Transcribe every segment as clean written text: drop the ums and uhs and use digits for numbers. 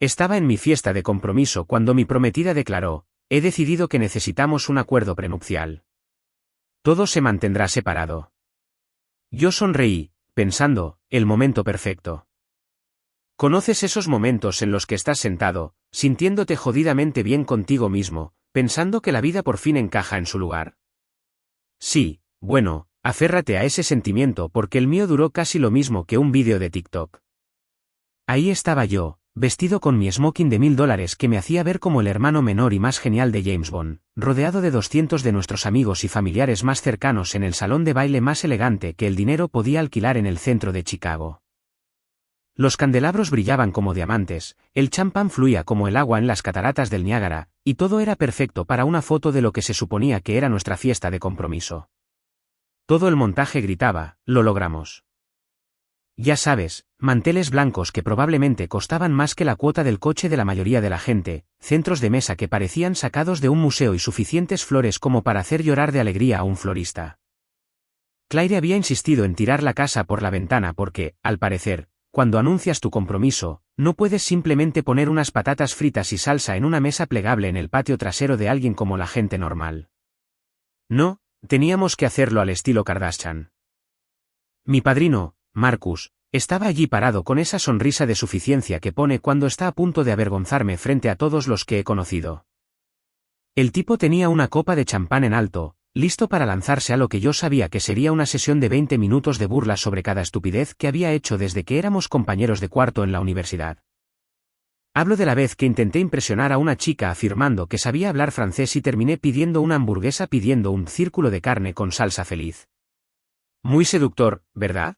Estaba en mi fiesta de compromiso cuando mi prometida declaró: he decidido que necesitamos un acuerdo prenupcial. Todo se mantendrá separado. Yo sonreí, pensando, el momento perfecto. ¿Conoces esos momentos en los que estás sentado, sintiéndote jodidamente bien contigo mismo, pensando que la vida por fin encaja en su lugar? Sí, bueno, aférrate a ese sentimiento porque el mío duró casi lo mismo que un vídeo de TikTok. Ahí estaba yo, vestido con mi smoking de $1000 que me hacía ver como el hermano menor y más genial de James Bond, rodeado de 200 de nuestros amigos y familiares más cercanos en el salón de baile más elegante que el dinero podía alquilar en el centro de Chicago. Los candelabros brillaban como diamantes, el champán fluía como el agua en las cataratas del Niágara, y todo era perfecto para una foto de lo que se suponía que era nuestra fiesta de compromiso. Todo el montaje gritaba: lo logramos. Ya sabes, manteles blancos que probablemente costaban más que la cuota del coche de la mayoría de la gente, centros de mesa que parecían sacados de un museo y suficientes flores como para hacer llorar de alegría a un florista. Claire había insistido en tirar la casa por la ventana porque, al parecer, cuando anuncias tu compromiso, no puedes simplemente poner unas patatas fritas y salsa en una mesa plegable en el patio trasero de alguien como la gente normal. No, teníamos que hacerlo al estilo Kardashian. Mi padrino, Marcus, estaba allí parado con esa sonrisa de suficiencia que pone cuando está a punto de avergonzarme frente a todos los que he conocido. El tipo tenía una copa de champán en alto, listo para lanzarse a lo que yo sabía que sería una sesión de 20 minutos de burla sobre cada estupidez que había hecho desde que éramos compañeros de cuarto en la universidad. Hablo de la vez que intenté impresionar a una chica afirmando que sabía hablar francés y terminé pidiendo una hamburguesa pidiendo un círculo de carne con salsa feliz. Muy seductor, ¿verdad?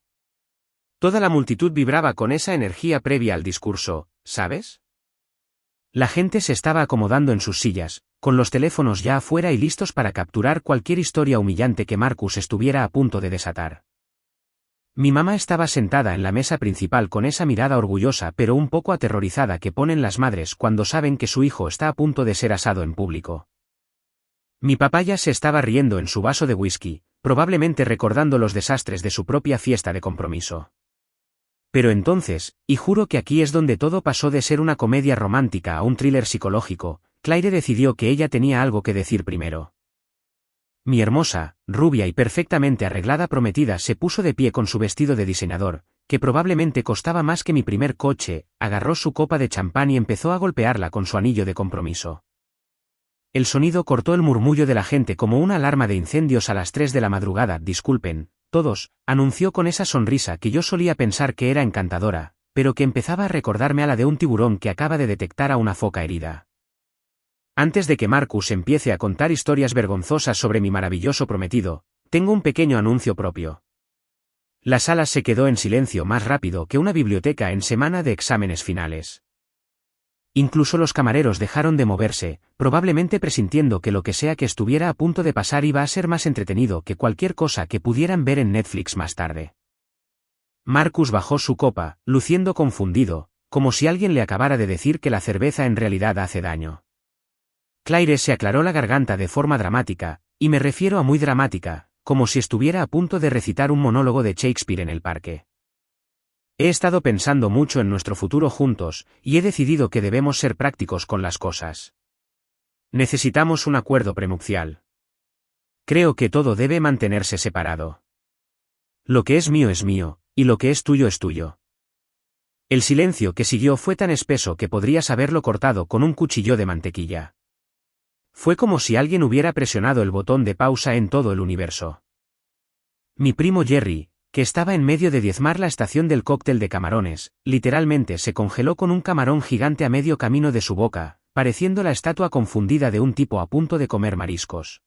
Toda la multitud vibraba con esa energía previa al discurso, ¿sabes? La gente se estaba acomodando en sus sillas, con los teléfonos ya afuera y listos para capturar cualquier historia humillante que Marcus estuviera a punto de desatar. Mi mamá estaba sentada en la mesa principal con esa mirada orgullosa pero un poco aterrorizada que ponen las madres cuando saben que su hijo está a punto de ser asado en público. Mi papá ya se estaba riendo en su vaso de whisky, probablemente recordando los desastres de su propia fiesta de compromiso. Pero entonces, y juro que aquí es donde todo pasó de ser una comedia romántica a un thriller psicológico, Claire decidió que ella tenía algo que decir primero. Mi hermosa, rubia y perfectamente arreglada prometida se puso de pie con su vestido de diseñador, que probablemente costaba más que mi primer coche, agarró su copa de champán y empezó a golpearla con su anillo de compromiso. El sonido cortó el murmullo de la gente como una alarma de incendios a las 3 de la madrugada. Disculpen, todos, anunció con esa sonrisa que yo solía pensar que era encantadora, pero que empezaba a recordarme a la de un tiburón que acaba de detectar a una foca herida. Antes de que Marcus empiece a contar historias vergonzosas sobre mi maravilloso prometido, tengo un pequeño anuncio propio. La sala se quedó en silencio más rápido que una biblioteca en semana de exámenes finales. Incluso los camareros dejaron de moverse, probablemente presintiendo que lo que sea que estuviera a punto de pasar iba a ser más entretenido que cualquier cosa que pudieran ver en Netflix más tarde. Marcus bajó su copa, luciendo confundido, como si alguien le acabara de decir que la cerveza en realidad hace daño. Claire se aclaró la garganta de forma dramática, y me refiero a muy dramática, como si estuviera a punto de recitar un monólogo de Shakespeare en el parque. He estado pensando mucho en nuestro futuro juntos, y he decidido que debemos ser prácticos con las cosas. Necesitamos un acuerdo prenupcial. Creo que todo debe mantenerse separado. Lo que es mío, y lo que es tuyo es tuyo. El silencio que siguió fue tan espeso que podrías haberlo cortado con un cuchillo de mantequilla. Fue como si alguien hubiera presionado el botón de pausa en todo el universo. Mi primo Jerry, que estaba en medio de diezmar la estación del cóctel de camarones, literalmente se congeló con un camarón gigante a medio camino de su boca, pareciendo la estatua confundida de un tipo a punto de comer mariscos.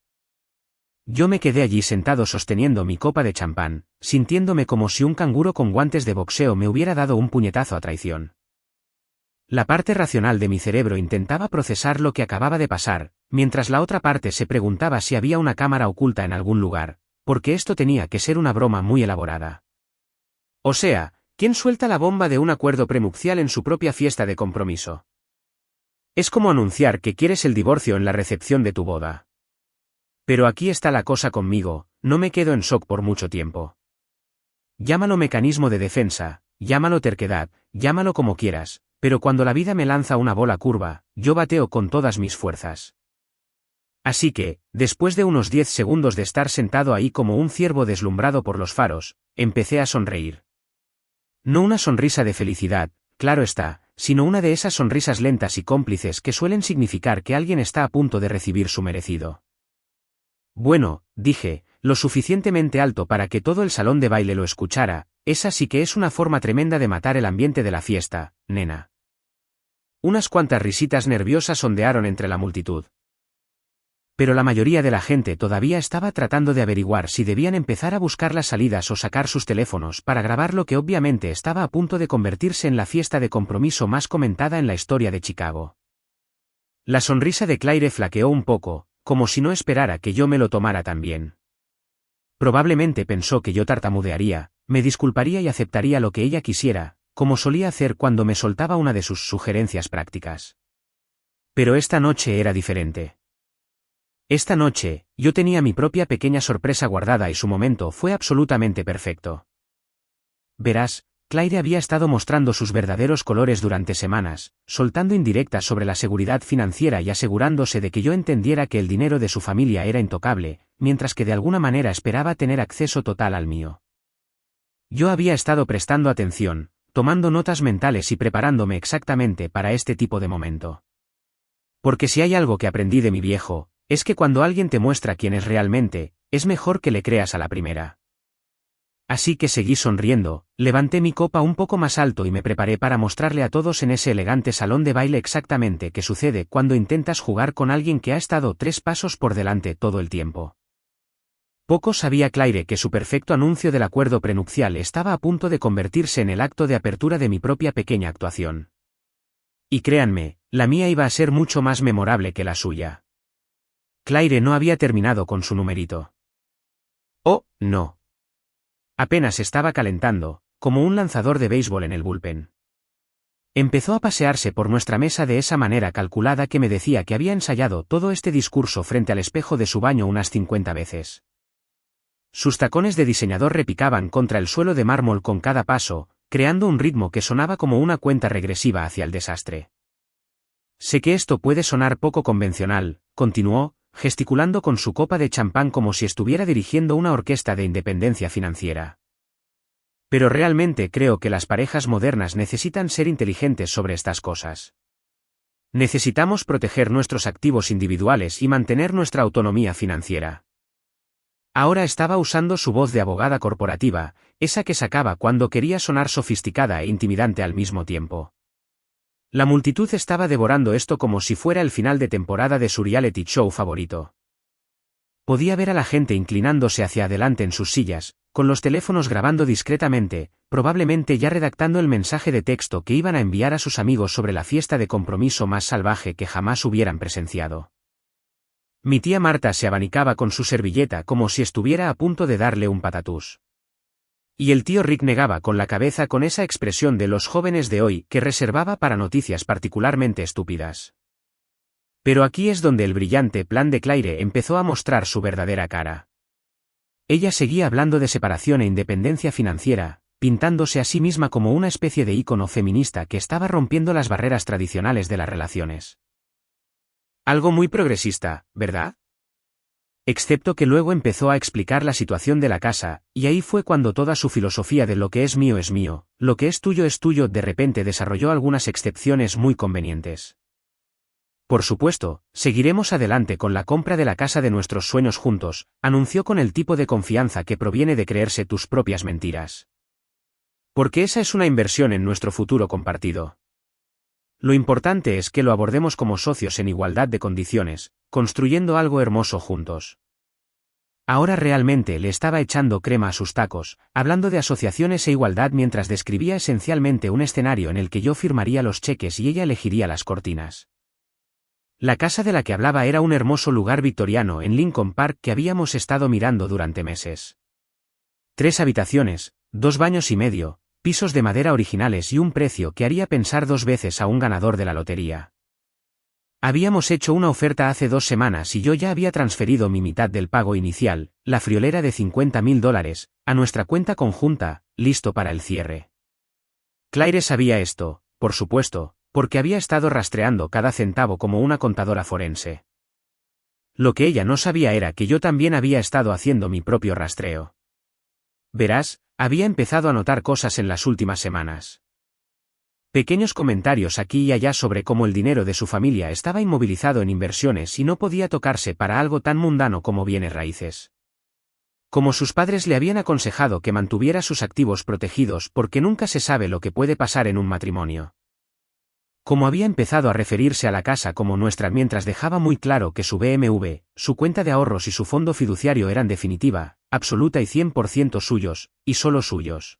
Yo me quedé allí sentado sosteniendo mi copa de champán, sintiéndome como si un canguro con guantes de boxeo me hubiera dado un puñetazo a traición. La parte racional de mi cerebro intentaba procesar lo que acababa de pasar, mientras la otra parte se preguntaba si había una cámara oculta en algún lugar, porque esto tenía que ser una broma muy elaborada. O sea, ¿quién suelta la bomba de un acuerdo prenupcial en su propia fiesta de compromiso? Es como anunciar que quieres el divorcio en la recepción de tu boda. Pero aquí está la cosa conmigo, no me quedo en shock por mucho tiempo. Llámalo mecanismo de defensa, llámalo terquedad, llámalo como quieras, pero cuando la vida me lanza una bola curva, yo bateo con todas mis fuerzas. Así que, después de unos 10 segundos de estar sentado ahí como un ciervo deslumbrado por los faros, empecé a sonreír. No una sonrisa de felicidad, claro está, sino una de esas sonrisas lentas y cómplices que suelen significar que alguien está a punto de recibir su merecido. Bueno, dije, lo suficientemente alto para que todo el salón de baile lo escuchara, esa sí que es una forma tremenda de matar el ambiente de la fiesta, nena. Unas cuantas risitas nerviosas ondearon entre la multitud. Pero la mayoría de la gente todavía estaba tratando de averiguar si debían empezar a buscar las salidas o sacar sus teléfonos para grabar lo que obviamente estaba a punto de convertirse en la fiesta de compromiso más comentada en la historia de Chicago. La sonrisa de Claire flaqueó un poco, como si no esperara que yo me lo tomara tan bien. Probablemente pensó que yo tartamudearía, me disculparía y aceptaría lo que ella quisiera, como solía hacer cuando me soltaba una de sus sugerencias prácticas. Pero esta noche era diferente. Esta noche, yo tenía mi propia pequeña sorpresa guardada y su momento fue absolutamente perfecto. Verás, Claire había estado mostrando sus verdaderos colores durante semanas, soltando indirectas sobre la seguridad financiera y asegurándose de que yo entendiera que el dinero de su familia era intocable, mientras que de alguna manera esperaba tener acceso total al mío. Yo había estado prestando atención, tomando notas mentales y preparándome exactamente para este tipo de momento. Porque si hay algo que aprendí de mi viejo, es que cuando alguien te muestra quién es realmente, es mejor que le creas a la primera. Así que seguí sonriendo, levanté mi copa un poco más alto y me preparé para mostrarle a todos en ese elegante salón de baile exactamente qué sucede cuando intentas jugar con alguien que ha estado 3 pasos por delante todo el tiempo. Poco sabía Claire que su perfecto anuncio del acuerdo prenupcial estaba a punto de convertirse en el acto de apertura de mi propia pequeña actuación. Y créanme, la mía iba a ser mucho más memorable que la suya. Claire no había terminado con su numerito. Oh, no. Apenas estaba calentando, como un lanzador de béisbol en el bullpen. Empezó a pasearse por nuestra mesa de esa manera calculada que me decía que había ensayado todo este discurso frente al espejo de su baño unas 50 veces. Sus tacones de diseñador repicaban contra el suelo de mármol con cada paso, creando un ritmo que sonaba como una cuenta regresiva hacia el desastre. Sé que esto puede sonar poco convencional, continuó, gesticulando con su copa de champán como si estuviera dirigiendo una orquesta de independencia financiera. Pero realmente creo que las parejas modernas necesitan ser inteligentes sobre estas cosas. Necesitamos proteger nuestros activos individuales y mantener nuestra autonomía financiera. Ahora estaba usando su voz de abogada corporativa, esa que sacaba cuando quería sonar sofisticada e intimidante al mismo tiempo. La multitud estaba devorando esto como si fuera el final de temporada de su reality show favorito. Podía ver a la gente inclinándose hacia adelante en sus sillas, con los teléfonos grabando discretamente, probablemente ya redactando el mensaje de texto que iban a enviar a sus amigos sobre la fiesta de compromiso más salvaje que jamás hubieran presenciado. Mi tía Marta se abanicaba con su servilleta como si estuviera a punto de darle un patatús. Y el tío Rick negaba con la cabeza con esa expresión de los jóvenes de hoy que reservaba para noticias particularmente estúpidas. Pero aquí es donde el brillante plan de Claire empezó a mostrar su verdadera cara. Ella seguía hablando de separación e independencia financiera, pintándose a sí misma como una especie de ícono feminista que estaba rompiendo las barreras tradicionales de las relaciones. Algo muy progresista, ¿verdad? Excepto que luego empezó a explicar la situación de la casa, y ahí fue cuando toda su filosofía de lo que es mío, lo que es tuyo, de repente desarrolló algunas excepciones muy convenientes. Por supuesto, seguiremos adelante con la compra de la casa de nuestros sueños juntos, anunció con el tipo de confianza que proviene de creerse tus propias mentiras. Porque esa es una inversión en nuestro futuro compartido. Lo importante es que lo abordemos como socios en igualdad de condiciones, construyendo algo hermoso juntos. Ahora realmente le estaba echando crema a sus tacos, hablando de asociaciones e igualdad mientras describía esencialmente un escenario en el que yo firmaría los cheques y ella elegiría las cortinas. La casa de la que hablaba era un hermoso lugar victoriano en Lincoln Park que habíamos estado mirando durante meses. 3 habitaciones, 2 baños y medio, pisos de madera originales y un precio que haría pensar 2 veces a un ganador de la lotería. Habíamos hecho una oferta hace 2 semanas y yo ya había transferido mi mitad del pago inicial, la friolera de $50,000, a nuestra cuenta conjunta, listo para el cierre. Claire sabía esto, por supuesto, porque había estado rastreando cada centavo como una contadora forense. Lo que ella no sabía era que yo también había estado haciendo mi propio rastreo. Verás, había empezado a notar cosas en las últimas semanas. Pequeños comentarios aquí y allá sobre cómo el dinero de su familia estaba inmovilizado en inversiones y no podía tocarse para algo tan mundano como bienes raíces. Como sus padres le habían aconsejado que mantuviera sus activos protegidos porque nunca se sabe lo que puede pasar en un matrimonio. Como había empezado a referirse a la casa como nuestra mientras dejaba muy claro que su BMW, su cuenta de ahorros y su fondo fiduciario eran definitiva, absoluta y 100% suyos, y solo suyos.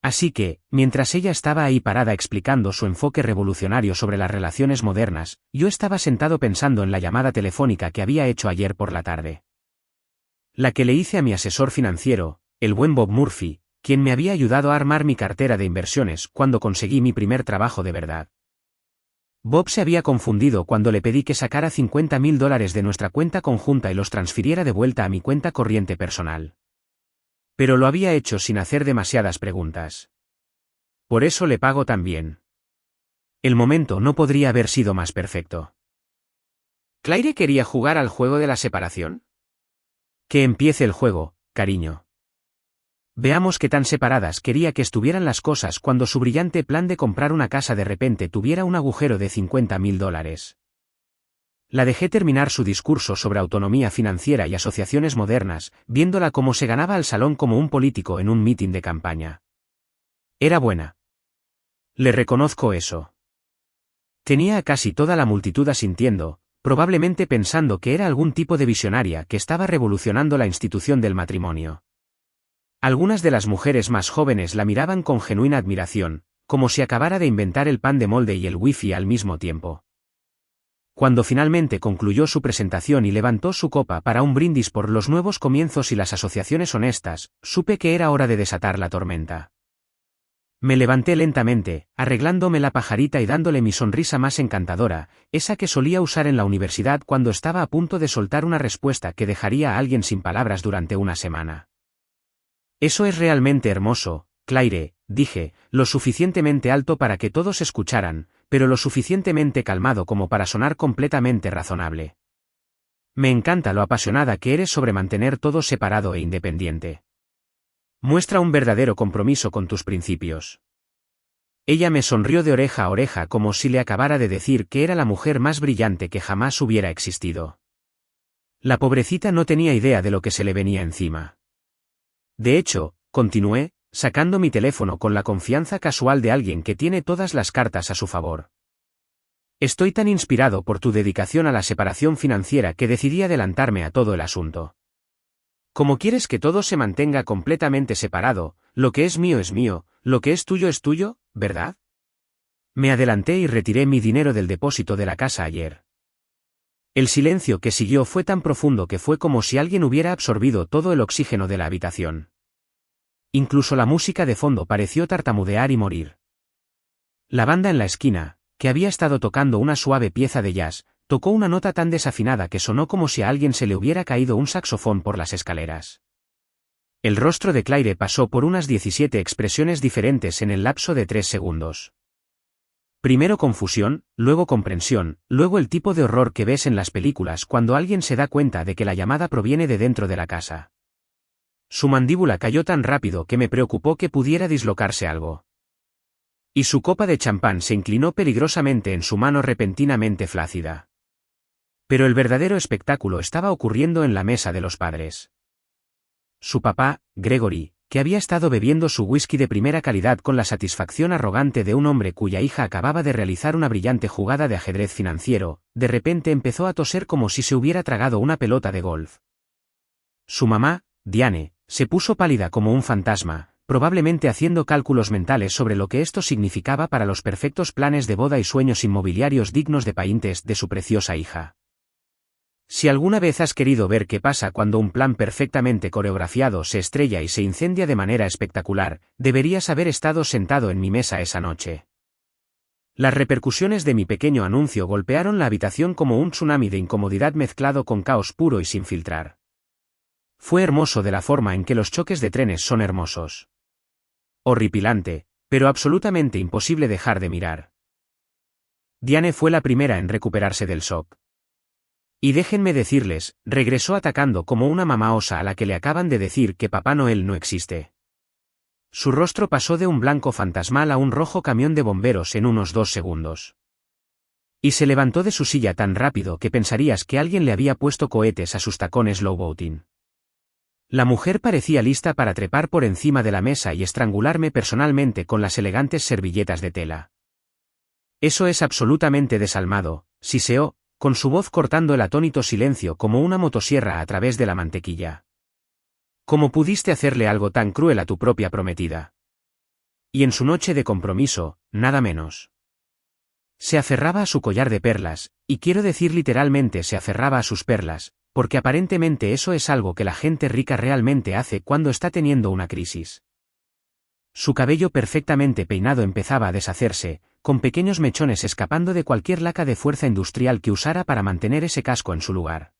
Así que, mientras ella estaba ahí parada explicando su enfoque revolucionario sobre las relaciones modernas, yo estaba sentado pensando en la llamada telefónica que había hecho ayer por la tarde. La que le hice a mi asesor financiero, el buen Bob Murphy, quien me había ayudado a armar mi cartera de inversiones cuando conseguí mi primer trabajo de verdad. Bob se había confundido cuando le pedí que sacara $50,000 de nuestra cuenta conjunta y los transfiriera de vuelta a mi cuenta corriente personal. Pero lo había hecho sin hacer demasiadas preguntas. Por eso le pago tan bien. El momento no podría haber sido más perfecto. ¿Claire quería jugar al juego de la separación? Que empiece el juego, cariño. Veamos qué tan separadas quería que estuvieran las cosas cuando su brillante plan de comprar una casa de repente tuviera un agujero de $50,000. La dejé terminar su discurso sobre autonomía financiera y asociaciones modernas, viéndola cómo se ganaba al salón como un político en un mitin de campaña. Era buena. Le reconozco eso. Tenía a casi toda la multitud asintiendo, probablemente pensando que era algún tipo de visionaria que estaba revolucionando la institución del matrimonio. Algunas de las mujeres más jóvenes la miraban con genuina admiración, como si acabara de inventar el pan de molde y el wifi al mismo tiempo. Cuando finalmente concluyó su presentación y levantó su copa para un brindis por los nuevos comienzos y las asociaciones honestas, supe que era hora de desatar la tormenta. Me levanté lentamente, arreglándome la pajarita y dándole mi sonrisa más encantadora, esa que solía usar en la universidad cuando estaba a punto de soltar una respuesta que dejaría a alguien sin palabras durante una semana. Eso es realmente hermoso, Claire, dije, lo suficientemente alto para que todos escucharan, pero lo suficientemente calmado como para sonar completamente razonable. Me encanta lo apasionada que eres sobre mantener todo separado e independiente. Muestra un verdadero compromiso con tus principios. Ella me sonrió de oreja a oreja como si le acabara de decir que era la mujer más brillante que jamás hubiera existido. La pobrecita no tenía idea de lo que se le venía encima. De hecho, continué, sacando mi teléfono con la confianza casual de alguien que tiene todas las cartas a su favor. Estoy tan inspirado por tu dedicación a la separación financiera que decidí adelantarme a todo el asunto. Como quieres que todo se mantenga completamente separado, lo que es mío, lo que es tuyo, ¿verdad? Me adelanté y retiré mi dinero del depósito de la casa ayer. El silencio que siguió fue tan profundo que fue como si alguien hubiera absorbido todo el oxígeno de la habitación. Incluso la música de fondo pareció tartamudear y morir. La banda en la esquina, que había estado tocando una suave pieza de jazz, tocó una nota tan desafinada que sonó como si a alguien se le hubiera caído un saxofón por las escaleras. El rostro de Claire pasó por unas 17 expresiones diferentes en el lapso de 3 segundos. Primero confusión, luego comprensión, luego el tipo de horror que ves en las películas cuando alguien se da cuenta de que la llamada proviene de dentro de la casa. Su mandíbula cayó tan rápido que me preocupó que pudiera dislocarse algo. Y su copa de champán se inclinó peligrosamente en su mano repentinamente flácida. Pero el verdadero espectáculo estaba ocurriendo en la mesa de los padres. Su papá, Gregory, que había estado bebiendo su whisky de primera calidad con la satisfacción arrogante de un hombre cuya hija acababa de realizar una brillante jugada de ajedrez financiero, de repente empezó a toser como si se hubiera tragado una pelota de golf. Su mamá, Diane, se puso pálida como un fantasma, probablemente haciendo cálculos mentales sobre lo que esto significaba para los perfectos planes de boda y sueños inmobiliarios dignos de paintes de su preciosa hija. Si alguna vez has querido ver qué pasa cuando un plan perfectamente coreografiado se estrella y se incendia de manera espectacular, deberías haber estado sentado en mi mesa esa noche. Las repercusiones de mi pequeño anuncio golpearon la habitación como un tsunami de incomodidad mezclado con caos puro y sin filtrar. Fue hermoso de la forma en que los choques de trenes son hermosos. Horripilante, pero absolutamente imposible dejar de mirar. Diane fue la primera en recuperarse del shock. Y déjenme decirles, regresó atacando como una mamá osa a la que le acaban de decir que Papá Noel no existe. Su rostro pasó de un blanco fantasmal a un rojo camión de bomberos en unos 2 segundos. Y se levantó de su silla tan rápido que pensarías que alguien le había puesto cohetes a sus tacones lowboating. La mujer parecía lista para trepar por encima de la mesa y estrangularme personalmente con las elegantes servilletas de tela. Eso es absolutamente desalmado, siseó, con su voz cortando el atónito silencio como una motosierra a través de la mantequilla. ¿Cómo pudiste hacerle algo tan cruel a tu propia prometida? Y en su noche de compromiso, nada menos. Se aferraba a su collar de perlas, y quiero decir literalmente se aferraba a sus perlas, porque aparentemente eso es algo que la gente rica realmente hace cuando está teniendo una crisis. Su cabello perfectamente peinado empezaba a deshacerse, con pequeños mechones escapando de cualquier laca de fuerza industrial que usara para mantener ese casco en su lugar.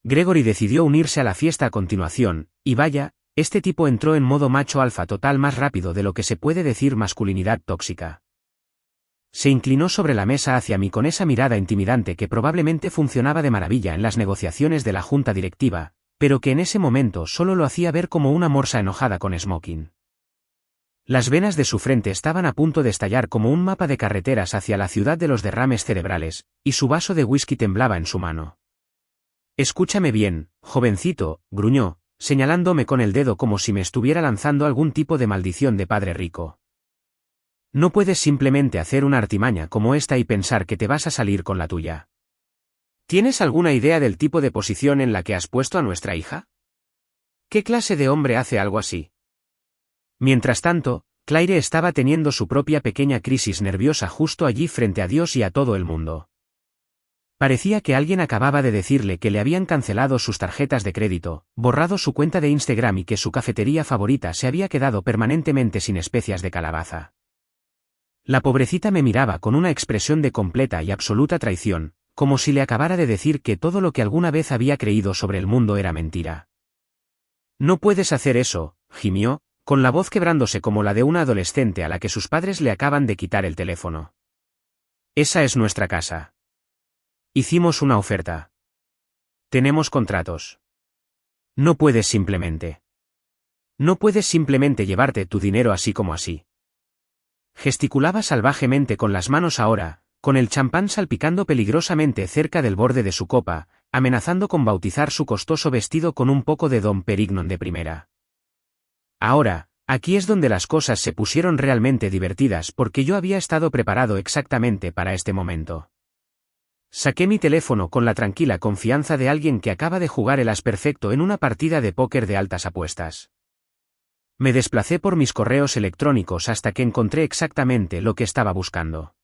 Gregory decidió unirse a la fiesta a continuación, y vaya, este tipo entró en modo macho alfa total más rápido de lo que se puede decir masculinidad tóxica. Se inclinó sobre la mesa hacia mí con esa mirada intimidante que probablemente funcionaba de maravilla en las negociaciones de la junta directiva, pero que en ese momento solo lo hacía ver como una morsa enojada con smoking. Las venas de su frente estaban a punto de estallar como un mapa de carreteras hacia la ciudad de los derrames cerebrales, y su vaso de whisky temblaba en su mano. Escúchame bien, jovencito, gruñó, señalándome con el dedo como si me estuviera lanzando algún tipo de maldición de padre rico. No puedes simplemente hacer una artimaña como esta y pensar que te vas a salir con la tuya. ¿Tienes alguna idea del tipo de posición en la que has puesto a nuestra hija? ¿Qué clase de hombre hace algo así? Mientras tanto, Claire estaba teniendo su propia pequeña crisis nerviosa justo allí frente a Dios y a todo el mundo. Parecía que alguien acababa de decirle que le habían cancelado sus tarjetas de crédito, borrado su cuenta de Instagram y que su cafetería favorita se había quedado permanentemente sin especias de calabaza. La pobrecita me miraba con una expresión de completa y absoluta traición, como si le acabara de decir que todo lo que alguna vez había creído sobre el mundo era mentira. No puedes hacer eso, gimió, con la voz quebrándose como la de una adolescente a la que sus padres le acaban de quitar el teléfono. Esa es nuestra casa. Hicimos una oferta. Tenemos contratos. No puedes simplemente. No puedes simplemente llevarte tu dinero así como así. Gesticulaba salvajemente con las manos ahora, con el champán salpicando peligrosamente cerca del borde de su copa, amenazando con bautizar su costoso vestido con un poco de Dom Perignon de primera. Ahora, aquí es donde las cosas se pusieron realmente divertidas porque yo había estado preparado exactamente para este momento. Saqué mi teléfono con la tranquila confianza de alguien que acaba de jugar el as perfecto en una partida de póker de altas apuestas. Me desplacé por mis correos electrónicos hasta que encontré exactamente lo que estaba buscando.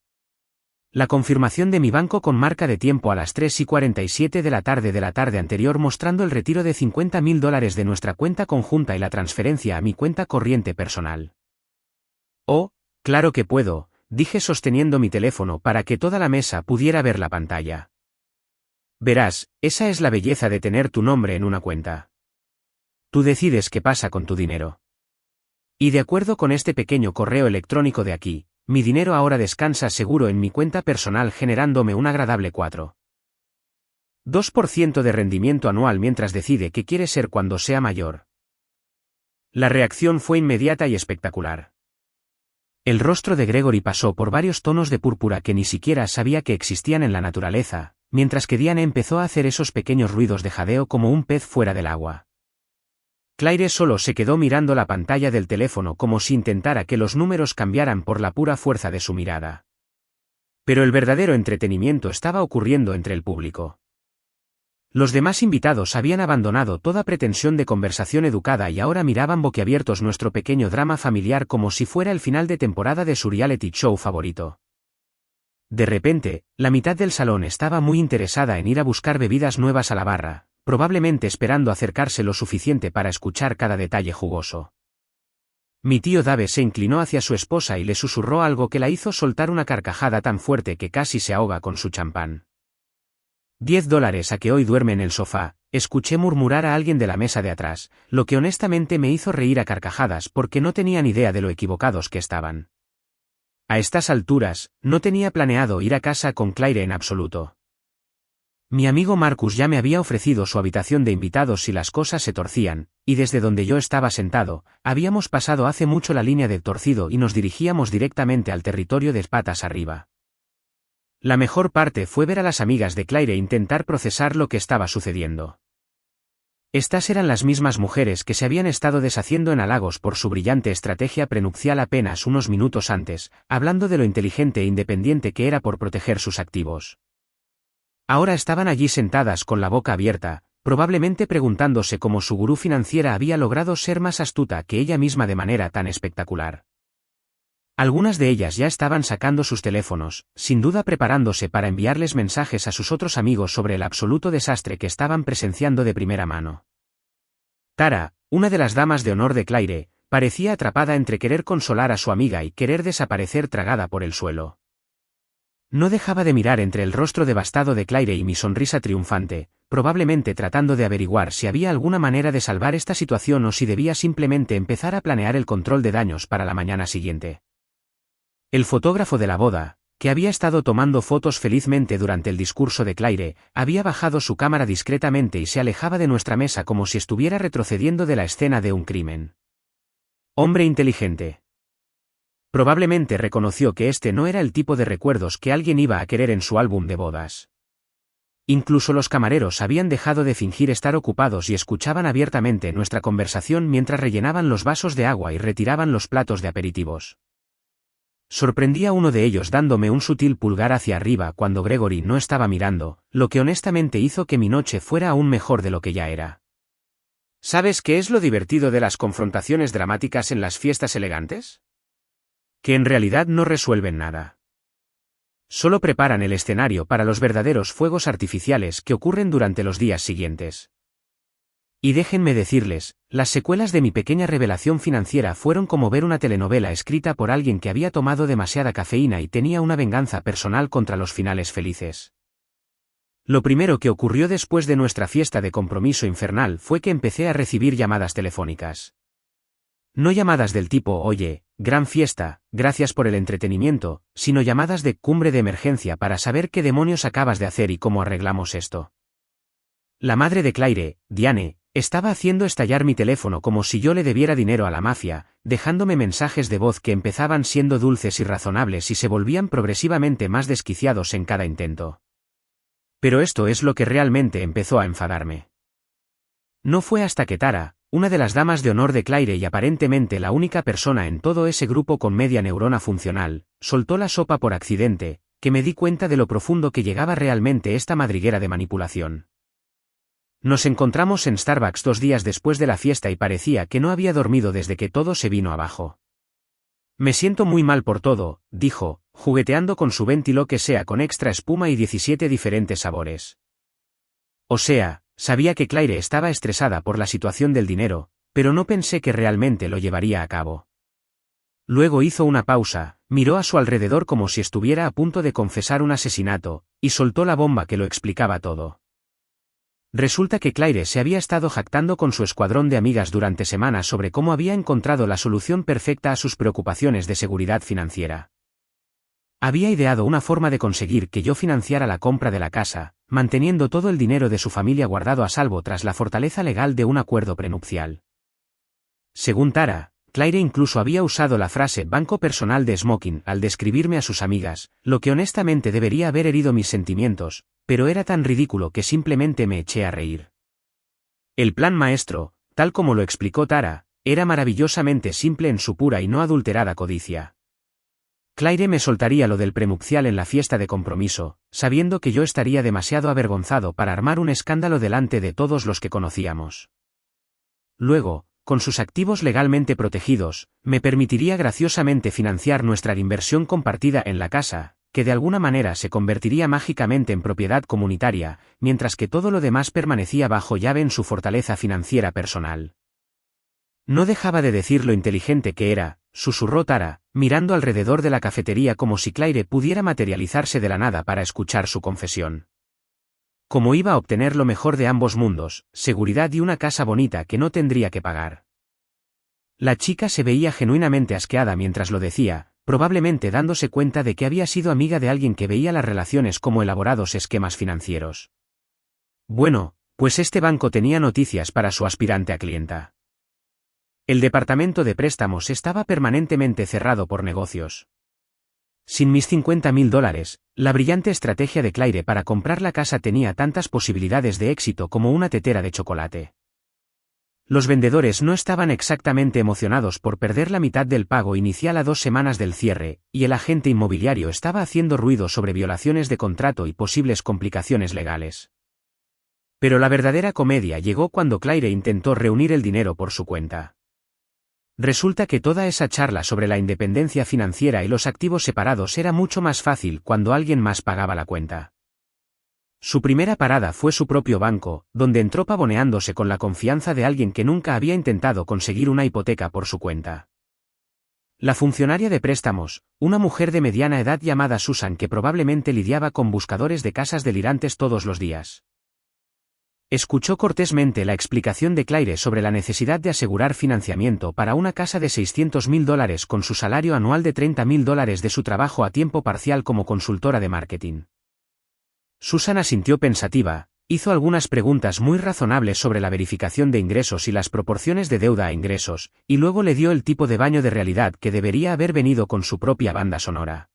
La confirmación de mi banco con marca de tiempo a las 3:47 de la tarde anterior mostrando el retiro de $50.000 de nuestra cuenta conjunta y la transferencia a mi cuenta corriente personal. Oh, claro que puedo, dije sosteniendo mi teléfono para que toda la mesa pudiera ver la pantalla. Verás, esa es la belleza de tener tu nombre en una cuenta. Tú decides qué pasa con tu dinero. Y de acuerdo con este pequeño correo electrónico de aquí, mi dinero ahora descansa seguro en mi cuenta personal generándome un agradable 4,2% de rendimiento anual mientras decide qué quiere ser cuando sea mayor. La reacción fue inmediata y espectacular. El rostro de Gregory pasó por varios tonos de púrpura que ni siquiera sabía que existían en la naturaleza, mientras que Diane empezó a hacer esos pequeños ruidos de jadeo como un pez fuera del agua. Claire solo se quedó mirando la pantalla del teléfono como si intentara que los números cambiaran por la pura fuerza de su mirada. Pero el verdadero entretenimiento estaba ocurriendo entre el público. Los demás invitados habían abandonado toda pretensión de conversación educada y ahora miraban boquiabiertos nuestro pequeño drama familiar como si fuera el final de temporada de su reality show favorito. De repente, la mitad del salón estaba muy interesada en ir a buscar bebidas nuevas a la barra, probablemente esperando acercarse lo suficiente para escuchar cada detalle jugoso. Mi tío Dave se inclinó hacia su esposa y le susurró algo que la hizo soltar una carcajada tan fuerte que casi se ahoga con su champán. $10 a que hoy duerme en el sofá, escuché murmurar a alguien de la mesa de atrás, lo que honestamente me hizo reír a carcajadas porque no tenían idea de lo equivocados que estaban. A estas alturas, no tenía planeado ir a casa con Claire en absoluto. Mi amigo Marcus ya me había ofrecido su habitación de invitados si las cosas se torcían, y desde donde yo estaba sentado, habíamos pasado hace mucho la línea del torcido y nos dirigíamos directamente al territorio de patas arriba. La mejor parte fue ver a las amigas de Claire e intentar procesar lo que estaba sucediendo. Estas eran las mismas mujeres que se habían estado deshaciendo en halagos por su brillante estrategia prenupcial apenas unos minutos antes, hablando de lo inteligente e independiente que era por proteger sus activos. Ahora estaban allí sentadas con la boca abierta, probablemente preguntándose cómo su gurú financiera había logrado ser más astuta que ella misma de manera tan espectacular. Algunas de ellas ya estaban sacando sus teléfonos, sin duda preparándose para enviarles mensajes a sus otros amigos sobre el absoluto desastre que estaban presenciando de primera mano. Tara, una de las damas de honor de Claire, parecía atrapada entre querer consolar a su amiga y querer desaparecer tragada por el suelo. No dejaba de mirar entre el rostro devastado de Claire y mi sonrisa triunfante, probablemente tratando de averiguar si había alguna manera de salvar esta situación o si debía simplemente empezar a planear el control de daños para la mañana siguiente. El fotógrafo de la boda, que había estado tomando fotos felizmente durante el discurso de Claire, había bajado su cámara discretamente y se alejaba de nuestra mesa como si estuviera retrocediendo de la escena de un crimen. Hombre inteligente. Probablemente reconoció que este no era el tipo de recuerdos que alguien iba a querer en su álbum de bodas. Incluso los camareros habían dejado de fingir estar ocupados y escuchaban abiertamente nuestra conversación mientras rellenaban los vasos de agua y retiraban los platos de aperitivos. Sorprendí a uno de ellos dándome un sutil pulgar hacia arriba cuando Gregory no estaba mirando, lo que honestamente hizo que mi noche fuera aún mejor de lo que ya era. ¿Sabes qué es lo divertido de las confrontaciones dramáticas en las fiestas elegantes? Que en realidad no resuelven nada. Solo preparan el escenario para los verdaderos fuegos artificiales que ocurren durante los días siguientes. Y déjenme decirles, las secuelas de mi pequeña revelación financiera fueron como ver una telenovela escrita por alguien que había tomado demasiada cafeína y tenía una venganza personal contra los finales felices. Lo primero que ocurrió después de nuestra fiesta de compromiso infernal fue que empecé a recibir llamadas telefónicas. No llamadas del tipo, oye, gran fiesta, gracias por el entretenimiento, sino llamadas de cumbre de emergencia para saber qué demonios acabas de hacer y cómo arreglamos esto. La madre de Claire, Diane, estaba haciendo estallar mi teléfono como si yo le debiera dinero a la mafia, dejándome mensajes de voz que empezaban siendo dulces y razonables y se volvían progresivamente más desquiciados en cada intento. Pero esto es lo que realmente empezó a enfadarme. No fue hasta que Tara, una de las damas de honor de Claire y aparentemente la única persona en todo ese grupo con media neurona funcional, soltó la sopa por accidente, que me di cuenta de lo profundo que llegaba realmente esta madriguera de manipulación. Nos encontramos en Starbucks 2 días después de la fiesta y parecía que no había dormido desde que todo se vino abajo. Me siento muy mal por todo, dijo, jugueteando con su ventilo que sea con extra espuma y 17 diferentes sabores. O sea, sabía que Claire estaba estresada por la situación del dinero, pero no pensé que realmente lo llevaría a cabo. Luego hizo una pausa, miró a su alrededor como si estuviera a punto de confesar un asesinato, y soltó la bomba que lo explicaba todo. Resulta que Claire se había estado jactando con su escuadrón de amigas durante semanas sobre cómo había encontrado la solución perfecta a sus preocupaciones de seguridad financiera. Había ideado una forma de conseguir que yo financiara la compra de la casa, manteniendo todo el dinero de su familia guardado a salvo tras la fortaleza legal de un acuerdo prenupcial. Según Tara, Claire incluso había usado la frase banco personal de Smoking al describirme a sus amigas, lo que honestamente debería haber herido mis sentimientos, pero era tan ridículo que simplemente me eché a reír. El plan maestro, tal como lo explicó Tara, era maravillosamente simple en su pura y no adulterada codicia. Claire me soltaría lo del prenupcial en la fiesta de compromiso, sabiendo que yo estaría demasiado avergonzado para armar un escándalo delante de todos los que conocíamos. Luego, con sus activos legalmente protegidos, me permitiría graciosamente financiar nuestra inversión compartida en la casa, que de alguna manera se convertiría mágicamente en propiedad comunitaria, mientras que todo lo demás permanecía bajo llave en su fortaleza financiera personal. No dejaba de decir lo inteligente que era, susurró Tara, mirando alrededor de la cafetería como si Claire pudiera materializarse de la nada para escuchar su confesión. Como iba a obtener lo mejor de ambos mundos, seguridad y una casa bonita que no tendría que pagar. La chica se veía genuinamente asqueada mientras lo decía, probablemente dándose cuenta de que había sido amiga de alguien que veía las relaciones como elaborados esquemas financieros. Bueno, pues este banco tenía noticias para su aspirante a clienta. El departamento de préstamos estaba permanentemente cerrado por negocios. Sin mis $50.000, la brillante estrategia de Claire para comprar la casa tenía tantas posibilidades de éxito como una tetera de chocolate. Los vendedores no estaban exactamente emocionados por perder la mitad del pago inicial a 2 semanas del cierre, y el agente inmobiliario estaba haciendo ruido sobre violaciones de contrato y posibles complicaciones legales. Pero la verdadera comedia llegó cuando Claire intentó reunir el dinero por su cuenta. Resulta que toda esa charla sobre la independencia financiera y los activos separados era mucho más fácil cuando alguien más pagaba la cuenta. Su primera parada fue su propio banco, donde entró pavoneándose con la confianza de alguien que nunca había intentado conseguir una hipoteca por su cuenta. La funcionaria de préstamos, una mujer de mediana edad llamada Susan que probablemente lidiaba con buscadores de casas delirantes todos los días. Escuchó cortésmente la explicación de Claire sobre la necesidad de asegurar financiamiento para una casa de $600.000 con su salario anual de $30.000 de su trabajo a tiempo parcial como consultora de marketing. Susan asintió pensativa, hizo algunas preguntas muy razonables sobre la verificación de ingresos y las proporciones de deuda a ingresos, y luego le dio el tipo de baño de realidad que debería haber venido con su propia banda sonora.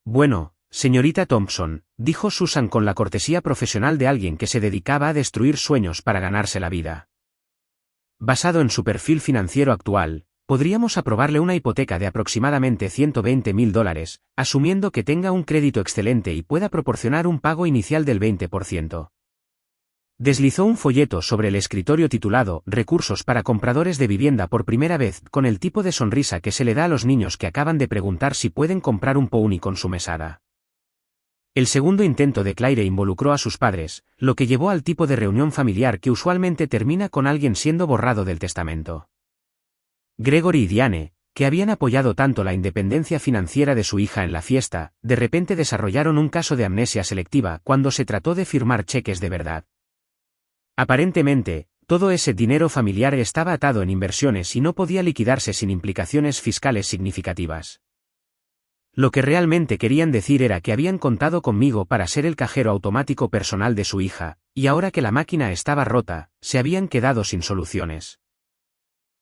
Bueno, señorita Thompson, dijo Susan con la cortesía profesional de alguien que se dedicaba a destruir sueños para ganarse la vida. Basado en su perfil financiero actual, podríamos aprobarle una hipoteca de aproximadamente $120.000, asumiendo que tenga un crédito excelente y pueda proporcionar un pago inicial del 20%. Deslizó un folleto sobre el escritorio titulado Recursos para compradores de vivienda por primera vez, con el tipo de sonrisa que se le da a los niños que acaban de preguntar si pueden comprar un pony con su mesada. El segundo intento de Claire involucró a sus padres, lo que llevó al tipo de reunión familiar que usualmente termina con alguien siendo borrado del testamento. Gregory y Diane, que habían apoyado tanto la independencia financiera de su hija en la fiesta, de repente desarrollaron un caso de amnesia selectiva cuando se trató de firmar cheques de verdad. Aparentemente, todo ese dinero familiar estaba atado en inversiones y no podía liquidarse sin implicaciones fiscales significativas. Lo que realmente querían decir era que habían contado conmigo para ser el cajero automático personal de su hija, y ahora que la máquina estaba rota, se habían quedado sin soluciones.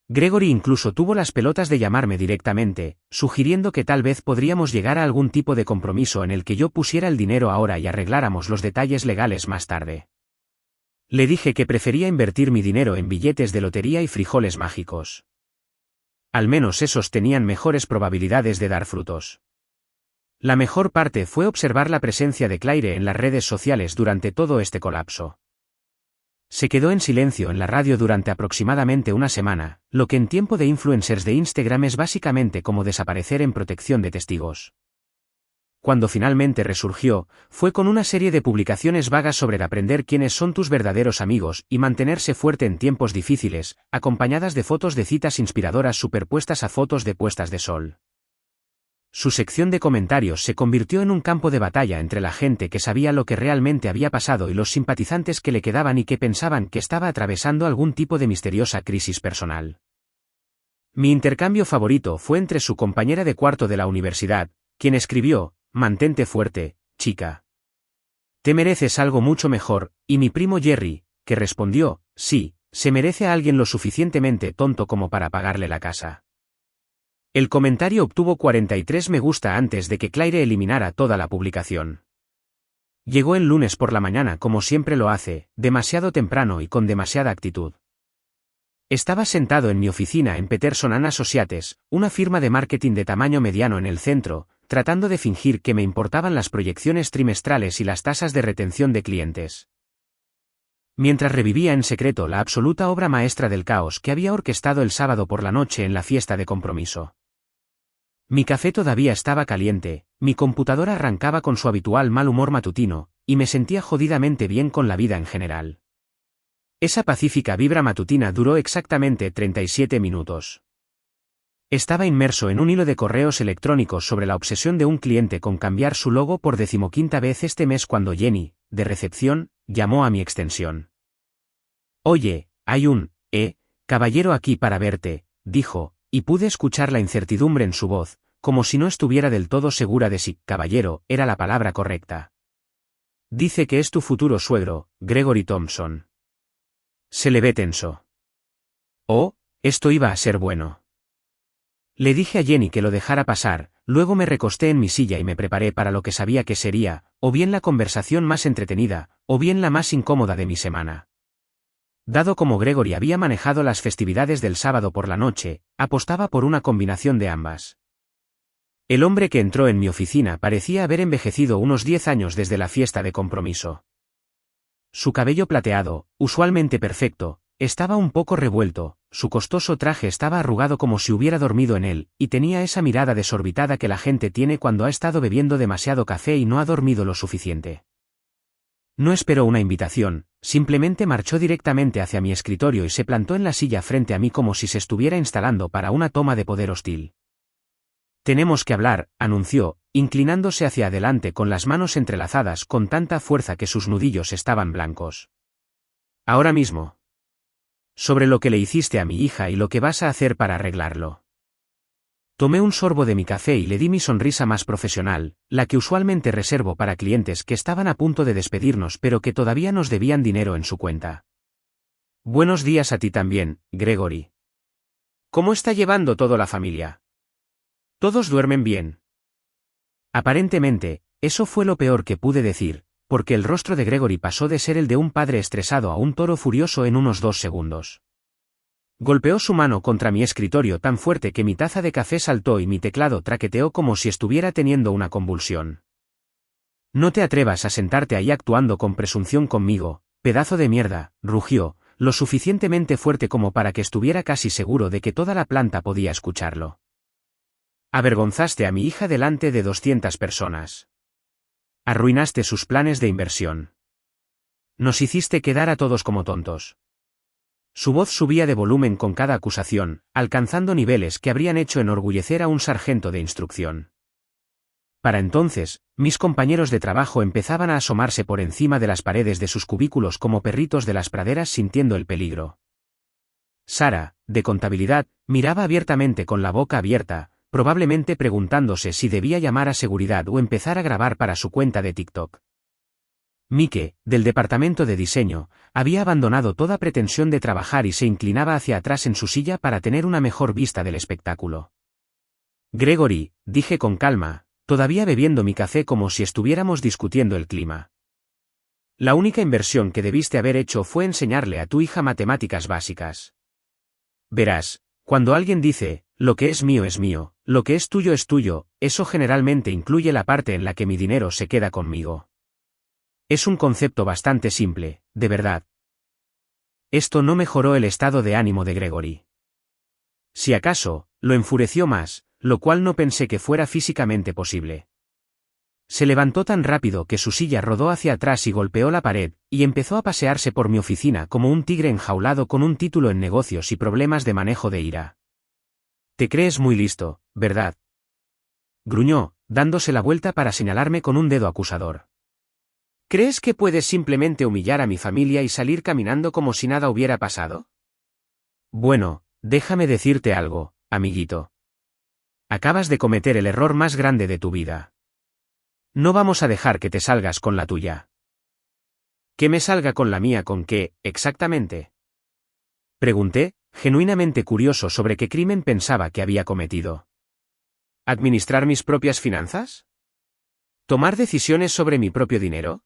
Gregory incluso tuvo las pelotas de llamarme directamente, sugiriendo que tal vez podríamos llegar a algún tipo de compromiso en el que yo pusiera el dinero ahora y arregláramos los detalles legales más tarde. Le dije que prefería invertir mi dinero en billetes de lotería y frijoles mágicos. Al menos esos tenían mejores probabilidades de dar frutos. La mejor parte fue observar la presencia de Claire en las redes sociales durante todo este colapso. Se quedó en silencio en la radio durante aproximadamente una semana, lo que en tiempo de influencers de Instagram es básicamente como desaparecer en protección de testigos. Cuando finalmente resurgió, fue con una serie de publicaciones vagas sobre aprender quiénes son tus verdaderos amigos y mantenerse fuerte en tiempos difíciles, acompañadas de fotos de citas inspiradoras superpuestas a fotos de puestas de sol. Su sección de comentarios se convirtió en un campo de batalla entre la gente que sabía lo que realmente había pasado y los simpatizantes que le quedaban y que pensaban que estaba atravesando algún tipo de misteriosa crisis personal. Mi intercambio favorito fue entre su compañera de cuarto de la universidad, quien escribió: «Mantente fuerte, chica. Te mereces algo mucho mejor», y mi primo Jerry, que respondió: «Sí, se merece a alguien lo suficientemente tonto como para pagarle la casa». El comentario obtuvo 43 me gusta antes de que Claire eliminara toda la publicación. Llegó el lunes por la mañana como siempre lo hace, demasiado temprano y con demasiada actitud. Estaba sentado en mi oficina en Peterson & Associates, una firma de marketing de tamaño mediano en el centro, tratando de fingir que me importaban las proyecciones trimestrales y las tasas de retención de clientes. Mientras revivía en secreto la absoluta obra maestra del caos que había orquestado el sábado por la noche en la fiesta de compromiso. Mi café todavía estaba caliente, mi computadora arrancaba con su habitual mal humor matutino, y me sentía jodidamente bien con la vida en general. Esa pacífica vibra matutina duró exactamente 37 minutos. Estaba inmerso en un hilo de correos electrónicos sobre la obsesión de un cliente con cambiar su logo por 15ª vez este mes cuando Jenny, de recepción, llamó a mi extensión. «Oye, hay un, caballero aquí para verte», dijo, y pude escuchar la incertidumbre en su voz, como si no estuviera del todo segura de si «caballero» era la palabra correcta. «Dice que es tu futuro suegro, Gregory Thompson». Se le ve tenso. Oh, esto iba a ser bueno. Le dije a Jenny que lo dejara pasar, luego me recosté en mi silla y me preparé para lo que sabía que sería, o bien la conversación más entretenida, o bien la más incómoda de mi semana. Dado como Gregory había manejado las festividades del sábado por la noche, apostaba por una combinación de ambas. El hombre que entró en mi oficina parecía haber envejecido unos 10 años desde la fiesta de compromiso. Su cabello plateado, usualmente perfecto, estaba un poco revuelto, su costoso traje estaba arrugado como si hubiera dormido en él, y tenía esa mirada desorbitada que la gente tiene cuando ha estado bebiendo demasiado café y no ha dormido lo suficiente. No esperó una invitación, simplemente marchó directamente hacia mi escritorio y se plantó en la silla frente a mí como si se estuviera instalando para una toma de poder hostil. «Tenemos que hablar», anunció, inclinándose hacia adelante con las manos entrelazadas con tanta fuerza que sus nudillos estaban blancos. «Ahora mismo. Sobre lo que le hiciste a mi hija y lo que vas a hacer para arreglarlo». Tomé un sorbo de mi café y le di mi sonrisa más profesional, la que usualmente reservo para clientes que estaban a punto de despedirnos pero que todavía nos debían dinero en su cuenta. «Buenos días a ti también, Gregory. ¿Cómo está llevando todo la familia? ¿Todos duermen bien?» Aparentemente, eso fue lo peor que pude decir, porque el rostro de Gregory pasó de ser el de un padre estresado a un toro furioso en unos 2 segundos. Golpeó su mano contra mi escritorio tan fuerte que mi taza de café saltó y mi teclado traqueteó como si estuviera teniendo una convulsión. «No te atrevas a sentarte ahí actuando con presunción conmigo, pedazo de mierda», rugió, lo suficientemente fuerte como para que estuviera casi seguro de que toda la planta podía escucharlo. «Avergonzaste a mi hija delante de 200 personas. Arruinaste sus planes de inversión. Nos hiciste quedar a todos como tontos». Su voz subía de volumen con cada acusación, alcanzando niveles que habrían hecho enorgullecer a un sargento de instrucción. Para entonces, mis compañeros de trabajo empezaban a asomarse por encima de las paredes de sus cubículos como perritos de las praderas sintiendo el peligro. Sara, de contabilidad, miraba abiertamente con la boca abierta, probablemente preguntándose si debía llamar a seguridad o empezar a grabar para su cuenta de TikTok. Mike, del departamento de diseño, había abandonado toda pretensión de trabajar y se inclinaba hacia atrás en su silla para tener una mejor vista del espectáculo. «Gregory», dije con calma, todavía bebiendo mi café como si estuviéramos discutiendo el clima. «La única inversión que debiste haber hecho fue enseñarle a tu hija matemáticas básicas. Verás, cuando alguien dice, lo que es mío, lo que es tuyo, eso generalmente incluye la parte en la que mi dinero se queda conmigo. Es un concepto bastante simple, de verdad». Esto no mejoró el estado de ánimo de Gregory. Si acaso, lo enfureció más, lo cual no pensé que fuera físicamente posible. Se levantó tan rápido que su silla rodó hacia atrás y golpeó la pared, y empezó a pasearse por mi oficina como un tigre enjaulado con un título en negocios y problemas de manejo de ira. «Te crees muy listo, ¿verdad?», gruñó, dándose la vuelta para señalarme con un dedo acusador. «¿Crees que puedes simplemente humillar a mi familia y salir caminando como si nada hubiera pasado?» «Bueno, déjame decirte algo, amiguito. Acabas de cometer el error más grande de tu vida. No vamos a dejar que te salgas con la tuya». «¿Que me salga con la mía con qué, exactamente?», pregunté, genuinamente curioso sobre qué crimen pensaba que había cometido. ¿Administrar mis propias finanzas? ¿Tomar decisiones sobre mi propio dinero?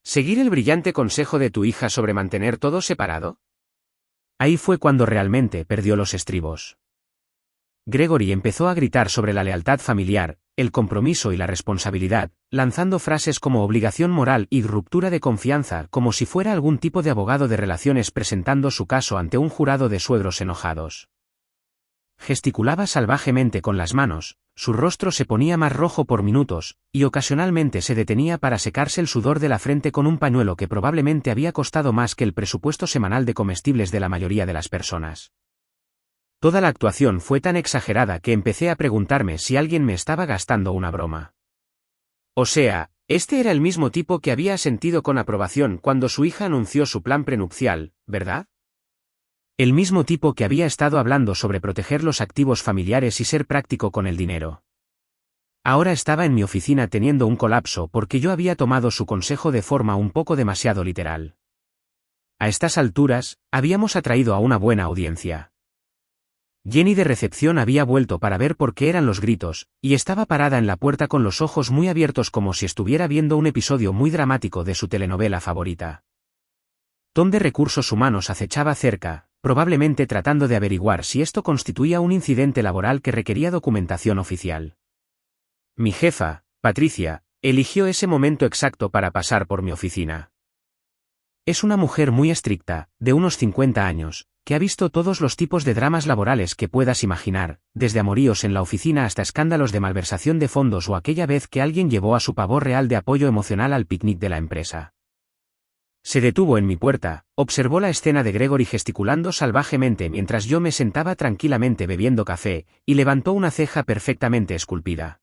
¿Seguir el brillante consejo de tu hija sobre mantener todo separado? Ahí fue cuando realmente perdió los estribos. Gregory empezó a gritar sobre la lealtad familiar, el compromiso y la responsabilidad, lanzando frases como obligación moral y ruptura de confianza como si fuera algún tipo de abogado de relaciones presentando su caso ante un jurado de suegros enojados. Gesticulaba salvajemente con las manos, su rostro se ponía más rojo por minutos, y ocasionalmente se detenía para secarse el sudor de la frente con un pañuelo que probablemente había costado más que el presupuesto semanal de comestibles de la mayoría de las personas. Toda la actuación fue tan exagerada que empecé a preguntarme si alguien me estaba gastando una broma. O sea, Este era el mismo tipo que había asentido con aprobación cuando su hija anunció su plan prenupcial, ¿verdad? El mismo tipo que había estado hablando sobre proteger los activos familiares y ser práctico con el dinero. Ahora estaba en mi oficina teniendo un colapso porque yo había tomado su consejo de forma un poco demasiado literal. A estas alturas, habíamos atraído a una buena audiencia. Jenny de recepción había vuelto para ver por qué eran los gritos, y estaba parada en la puerta con los ojos muy abiertos como si estuviera viendo un episodio muy dramático de su telenovela favorita. Tom de Recursos Humanos acechaba cerca, probablemente tratando de averiguar si esto constituía un incidente laboral que requería documentación oficial. Mi jefa, Patricia, eligió ese momento exacto para pasar por mi oficina. Es una mujer muy estricta, de unos 50 años, que ha visto todos los tipos de dramas laborales que puedas imaginar, desde amoríos en la oficina hasta escándalos de malversación de fondos o aquella vez que alguien llevó a su pavor real de apoyo emocional al picnic de la empresa. Se detuvo en mi puerta, observó la escena de Gregory gesticulando salvajemente mientras yo me sentaba tranquilamente bebiendo café, y levantó una ceja perfectamente esculpida.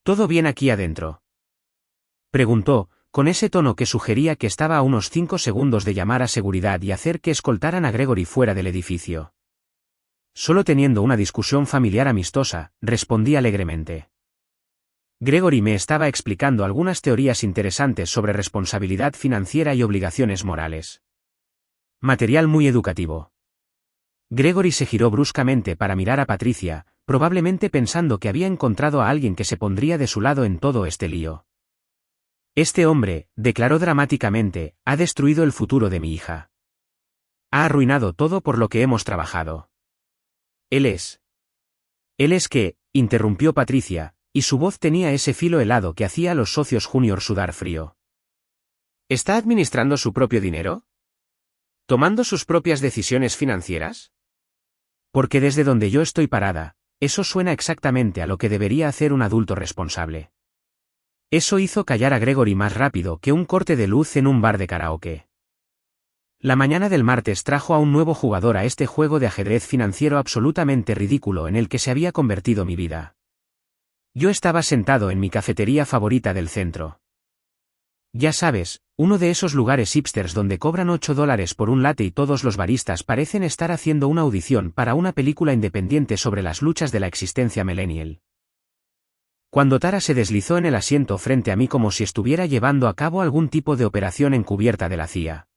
¿Todo bien aquí adentro?, preguntó, con ese tono que sugería que estaba a unos 5 segundos de llamar a seguridad y hacer que escoltaran a Gregory fuera del edificio. Solo teniendo una discusión familiar amistosa, respondí alegremente. Gregory me estaba explicando algunas teorías interesantes sobre responsabilidad financiera y obligaciones morales. Material muy educativo. Gregory se giró bruscamente para mirar a Patricia, probablemente pensando que había encontrado a alguien que se pondría de su lado en todo este lío. Este hombre, declaró dramáticamente, ha destruido el futuro de mi hija. Ha arruinado todo por lo que hemos trabajado. Él es que, interrumpió Patricia, y su voz tenía ese filo helado que hacía a los socios junior sudar frío. ¿Está administrando su propio dinero? ¿Tomando sus propias decisiones financieras? Porque desde donde yo estoy parada, eso suena exactamente a lo que debería hacer un adulto responsable. Eso hizo callar a Gregory más rápido que un corte de luz en un bar de karaoke. La mañana del martes trajo a un nuevo jugador a este juego de ajedrez financiero absolutamente ridículo en el que se había convertido mi vida. Yo estaba sentado en mi cafetería favorita del centro. Ya sabes, uno de esos lugares hipsters donde cobran $8 por un latte y todos los baristas parecen estar haciendo una audición para una película independiente sobre las luchas de la existencia millennial. Cuando Tara se deslizó en el asiento frente a mí como si estuviera llevando a cabo algún tipo de operación encubierta de la CIA.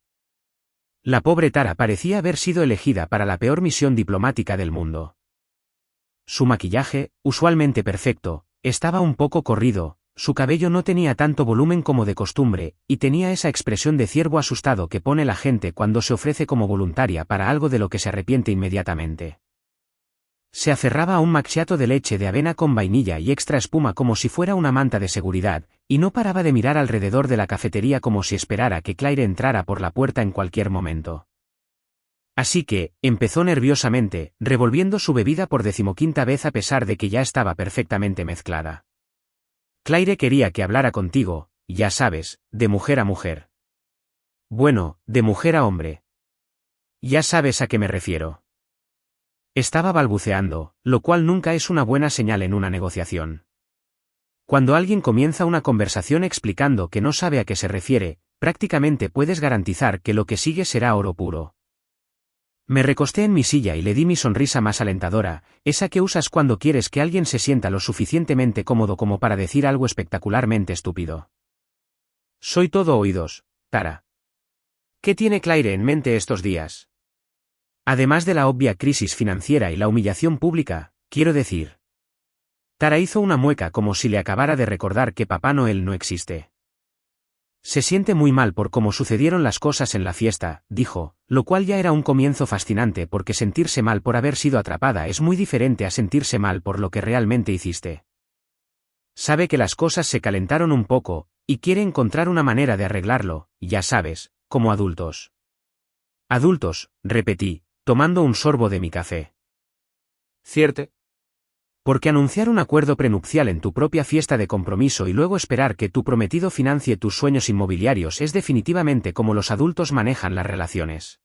La pobre Tara parecía haber sido elegida para la peor misión diplomática del mundo. Su maquillaje, usualmente perfecto, estaba un poco corrido, su cabello no tenía tanto volumen como de costumbre, y tenía esa expresión de ciervo asustado que pone la gente cuando se ofrece como voluntaria para algo de lo que se arrepiente inmediatamente. Se aferraba a un macchiato de leche de avena con vainilla y extra espuma como si fuera una manta de seguridad, y no paraba de mirar alrededor de la cafetería como si esperara que Claire entrara por la puerta en cualquier momento. Así que, empezó nerviosamente, revolviendo su bebida por 15ª vez a pesar de que ya estaba perfectamente mezclada. Claire quería que hablara contigo, ya sabes, de mujer a mujer. Bueno, de mujer a hombre. Ya sabes a qué me refiero. Estaba balbuceando, lo cual nunca es una buena señal en una negociación. Cuando alguien comienza una conversación explicando que no sabe a qué se refiere, prácticamente puedes garantizar que lo que sigue será oro puro. Me recosté en mi silla y le di mi sonrisa más alentadora, esa que usas cuando quieres que alguien se sienta lo suficientemente cómodo como para decir algo espectacularmente estúpido. Soy todo oídos, Tara. ¿Qué tiene Claire en mente estos días? Además de la obvia crisis financiera y la humillación pública, quiero decir. Tara hizo una mueca como si le acabara de recordar que Papá Noel no existe. Se siente muy mal por cómo sucedieron las cosas en la fiesta, dijo, lo cual ya era un comienzo fascinante porque sentirse mal por haber sido atrapada es muy diferente a sentirse mal por lo que realmente hiciste. Sabe que las cosas se calentaron un poco, y quiere encontrar una manera de arreglarlo, ya sabes, como adultos. Adultos, repetí, tomando un sorbo de mi café. ¿Cierto? Porque anunciar un acuerdo prenupcial en tu propia fiesta de compromiso y luego esperar que tu prometido financie tus sueños inmobiliarios es definitivamente como los adultos manejan las relaciones.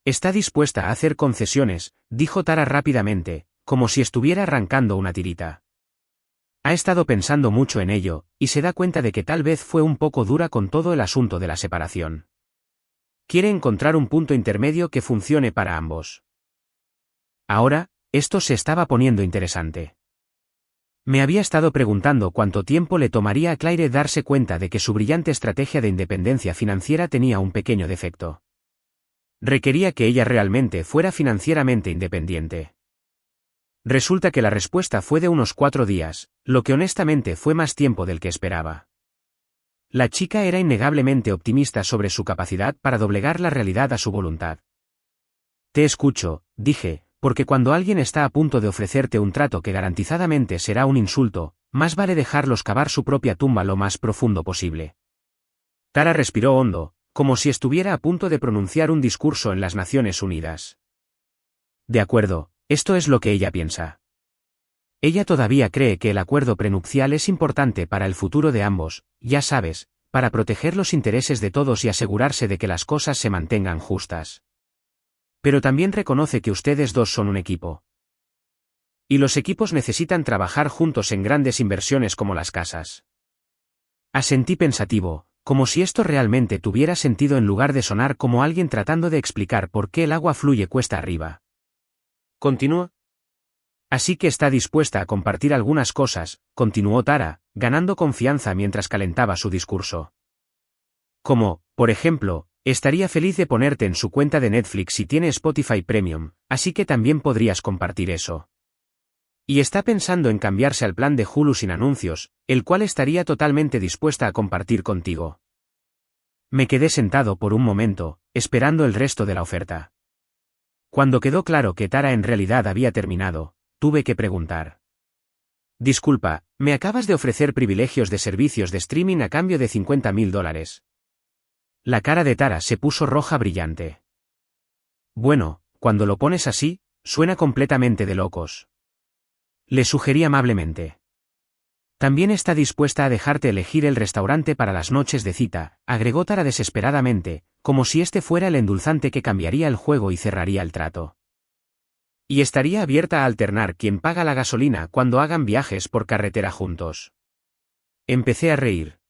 Está dispuesta a hacer concesiones, dijo Tara rápidamente, como si estuviera arrancando una tirita. Ha estado pensando mucho en ello, y se da cuenta de que tal vez fue un poco dura con todo el asunto de la separación. Quiere encontrar un punto intermedio que funcione para ambos. Ahora, esto se estaba poniendo interesante. Me había estado preguntando cuánto tiempo le tomaría a Claire darse cuenta de que su brillante estrategia de independencia financiera tenía un pequeño defecto. Requería que ella realmente fuera financieramente independiente. Resulta que la respuesta fue de unos 4 días, lo que honestamente fue más tiempo del que esperaba. La chica era innegablemente optimista sobre su capacidad para doblegar la realidad a su voluntad. Te escucho, dije, porque cuando alguien está a punto de ofrecerte un trato que garantizadamente será un insulto, más vale dejarlos cavar su propia tumba lo más profundo posible. Tara respiró hondo, como si estuviera a punto de pronunciar un discurso en las Naciones Unidas. De acuerdo, esto es lo que ella piensa. Ella todavía cree que el acuerdo prenupcial es importante para el futuro de ambos, ya sabes, para proteger los intereses de todos y asegurarse de que las cosas se mantengan justas. Pero también reconoce que ustedes dos son un equipo. Y los equipos necesitan trabajar juntos en grandes inversiones como las casas. Asentí pensativo, como si esto realmente tuviera sentido en lugar de sonar como alguien tratando de explicar por qué el agua fluye cuesta arriba. Continúa. Así que está dispuesta a compartir algunas cosas, continuó Tara, ganando confianza mientras calentaba su discurso. Como, por ejemplo, estaría feliz de ponerte en su cuenta de Netflix si tiene Spotify Premium, así que también podrías compartir eso. Y está pensando en cambiarse al plan de Hulu sin anuncios, el cual estaría totalmente dispuesta a compartir contigo. Me quedé sentado por un momento, esperando el resto de la oferta. Cuando quedó claro que Tara en realidad había terminado, tuve que preguntar. Disculpa, ¿me acabas de ofrecer privilegios de servicios de streaming a cambio de $50,000? La cara de Tara se puso roja brillante. Bueno, cuando lo pones así, suena completamente de locos. Le sugerí amablemente. También está dispuesta a dejarte elegir el restaurante para las noches de cita, agregó Tara desesperadamente, como si este fuera el endulzante que cambiaría el juego y cerraría el trato. Y estaría abierta a alternar quién paga la gasolina cuando hagan viajes por carretera juntos. Empecé a reír.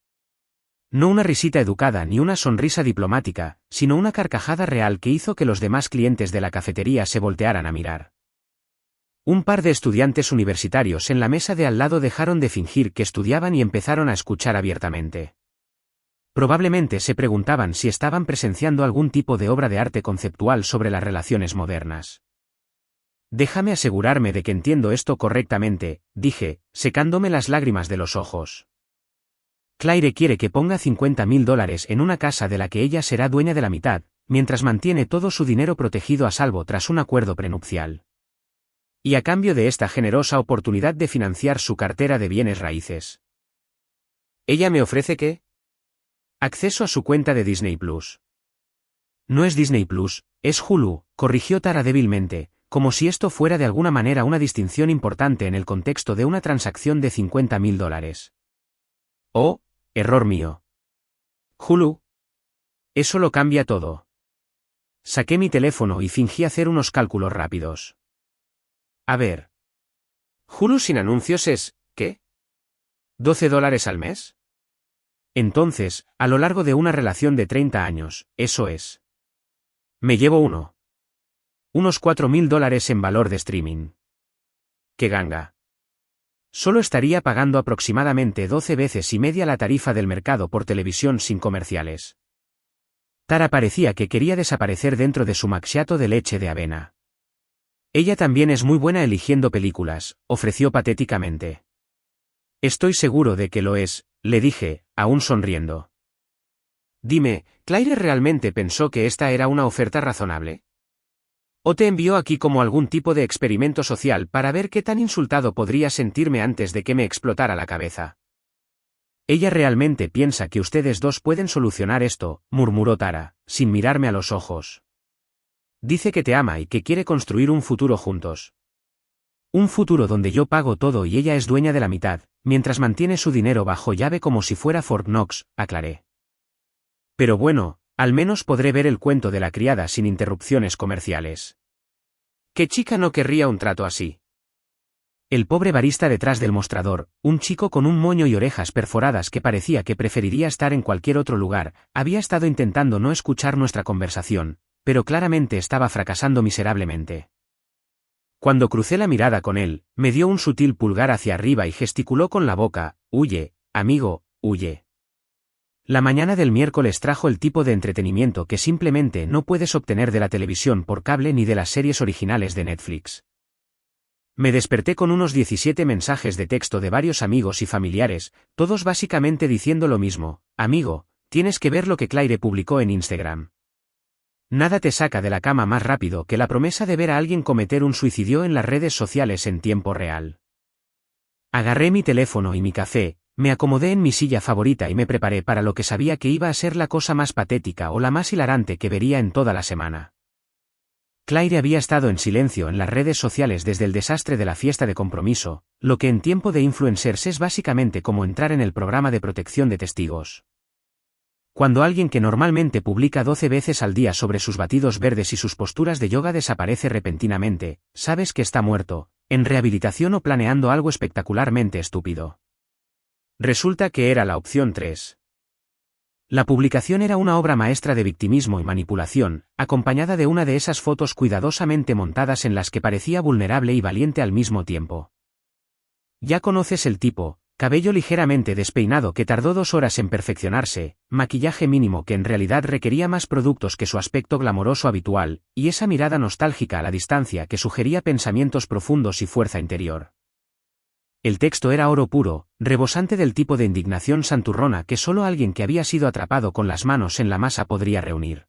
No una risita educada ni una sonrisa diplomática, sino una carcajada real que hizo que los demás clientes de la cafetería se voltearan a mirar. Un par de estudiantes universitarios en la mesa de al lado dejaron de fingir que estudiaban y empezaron a escuchar abiertamente. Probablemente se preguntaban si estaban presenciando algún tipo de obra de arte conceptual sobre las relaciones modernas. Déjame asegurarme de que entiendo esto correctamente, dije, secándome las lágrimas de los ojos. Claire quiere que ponga $50,000 en una casa de la que ella será dueña de la mitad, mientras mantiene todo su dinero protegido a salvo tras un acuerdo prenupcial. Y a cambio de esta generosa oportunidad de financiar su cartera de bienes raíces. ¿Ella me ofrece qué? Acceso a su cuenta de Disney Plus. No es Disney Plus, es Hulu, corrigió Tara débilmente, como si esto fuera de alguna manera una distinción importante en el contexto de una transacción de $50,000. Oh, error mío. Hulu. Eso lo cambia todo. Saqué mi teléfono y fingí hacer unos cálculos rápidos. A ver. Hulu sin anuncios es, ¿qué? ¿$12 al mes? Entonces, a lo largo de una relación de 30 años, eso es. Me llevo unos $4,000 en valor de streaming. ¡Qué ganga! Solo estaría pagando aproximadamente 12 veces y media la tarifa del mercado por televisión sin comerciales. Tara parecía que quería desaparecer dentro de su macchiato de leche de avena. Ella también es muy buena eligiendo películas, ofreció patéticamente. Estoy seguro de que lo es, le dije, aún sonriendo. Dime, ¿Claire realmente pensó que esta era una oferta razonable? ¿O te envió aquí como algún tipo de experimento social para ver qué tan insultado podría sentirme antes de que me explotara la cabeza? Ella realmente piensa que ustedes dos pueden solucionar esto, murmuró Tara, sin mirarme a los ojos. Dice que te ama y que quiere construir un futuro juntos. Un futuro donde yo pago todo y ella es dueña de la mitad, mientras mantiene su dinero bajo llave como si fuera Fort Knox, aclaré. Pero bueno, al menos podré ver el cuento de la criada sin interrupciones comerciales. ¿Qué chica no querría un trato así? El pobre barista detrás del mostrador, un chico con un moño y orejas perforadas que parecía que preferiría estar en cualquier otro lugar, había estado intentando no escuchar nuestra conversación, pero claramente estaba fracasando miserablemente. Cuando crucé la mirada con él, me dio un sutil pulgar hacia arriba y gesticuló con la boca: «Huye, amigo, huye». La mañana del miércoles trajo el tipo de entretenimiento que simplemente no puedes obtener de la televisión por cable ni de las series originales de Netflix. Me desperté con unos 17 mensajes de texto de varios amigos y familiares, todos básicamente diciendo lo mismo: «Amigo, tienes que ver lo que Claire publicó en Instagram». Nada te saca de la cama más rápido que la promesa de ver a alguien cometer un suicidio en las redes sociales en tiempo real. Agarré mi teléfono y mi café, me acomodé en mi silla favorita y me preparé para lo que sabía que iba a ser la cosa más patética o la más hilarante que vería en toda la semana. Claire había estado en silencio en las redes sociales desde el desastre de la fiesta de compromiso, lo que en tiempo de influencers es básicamente como entrar en el programa de protección de testigos. Cuando alguien que normalmente publica 12 veces al día sobre sus batidos verdes y sus posturas de yoga desaparece repentinamente, sabes que está muerto, en rehabilitación o planeando algo espectacularmente estúpido. Resulta que era la opción 3. La publicación era una obra maestra de victimismo y manipulación, acompañada de una de esas fotos cuidadosamente montadas en las que parecía vulnerable y valiente al mismo tiempo. Ya conoces el tipo: cabello ligeramente despeinado que tardó 2 horas en perfeccionarse, maquillaje mínimo que en realidad requería más productos que su aspecto glamoroso habitual, y esa mirada nostálgica a la distancia que sugería pensamientos profundos y fuerza interior. El texto era oro puro, rebosante del tipo de indignación santurrona que solo alguien que había sido atrapado con las manos en la masa podría reunir.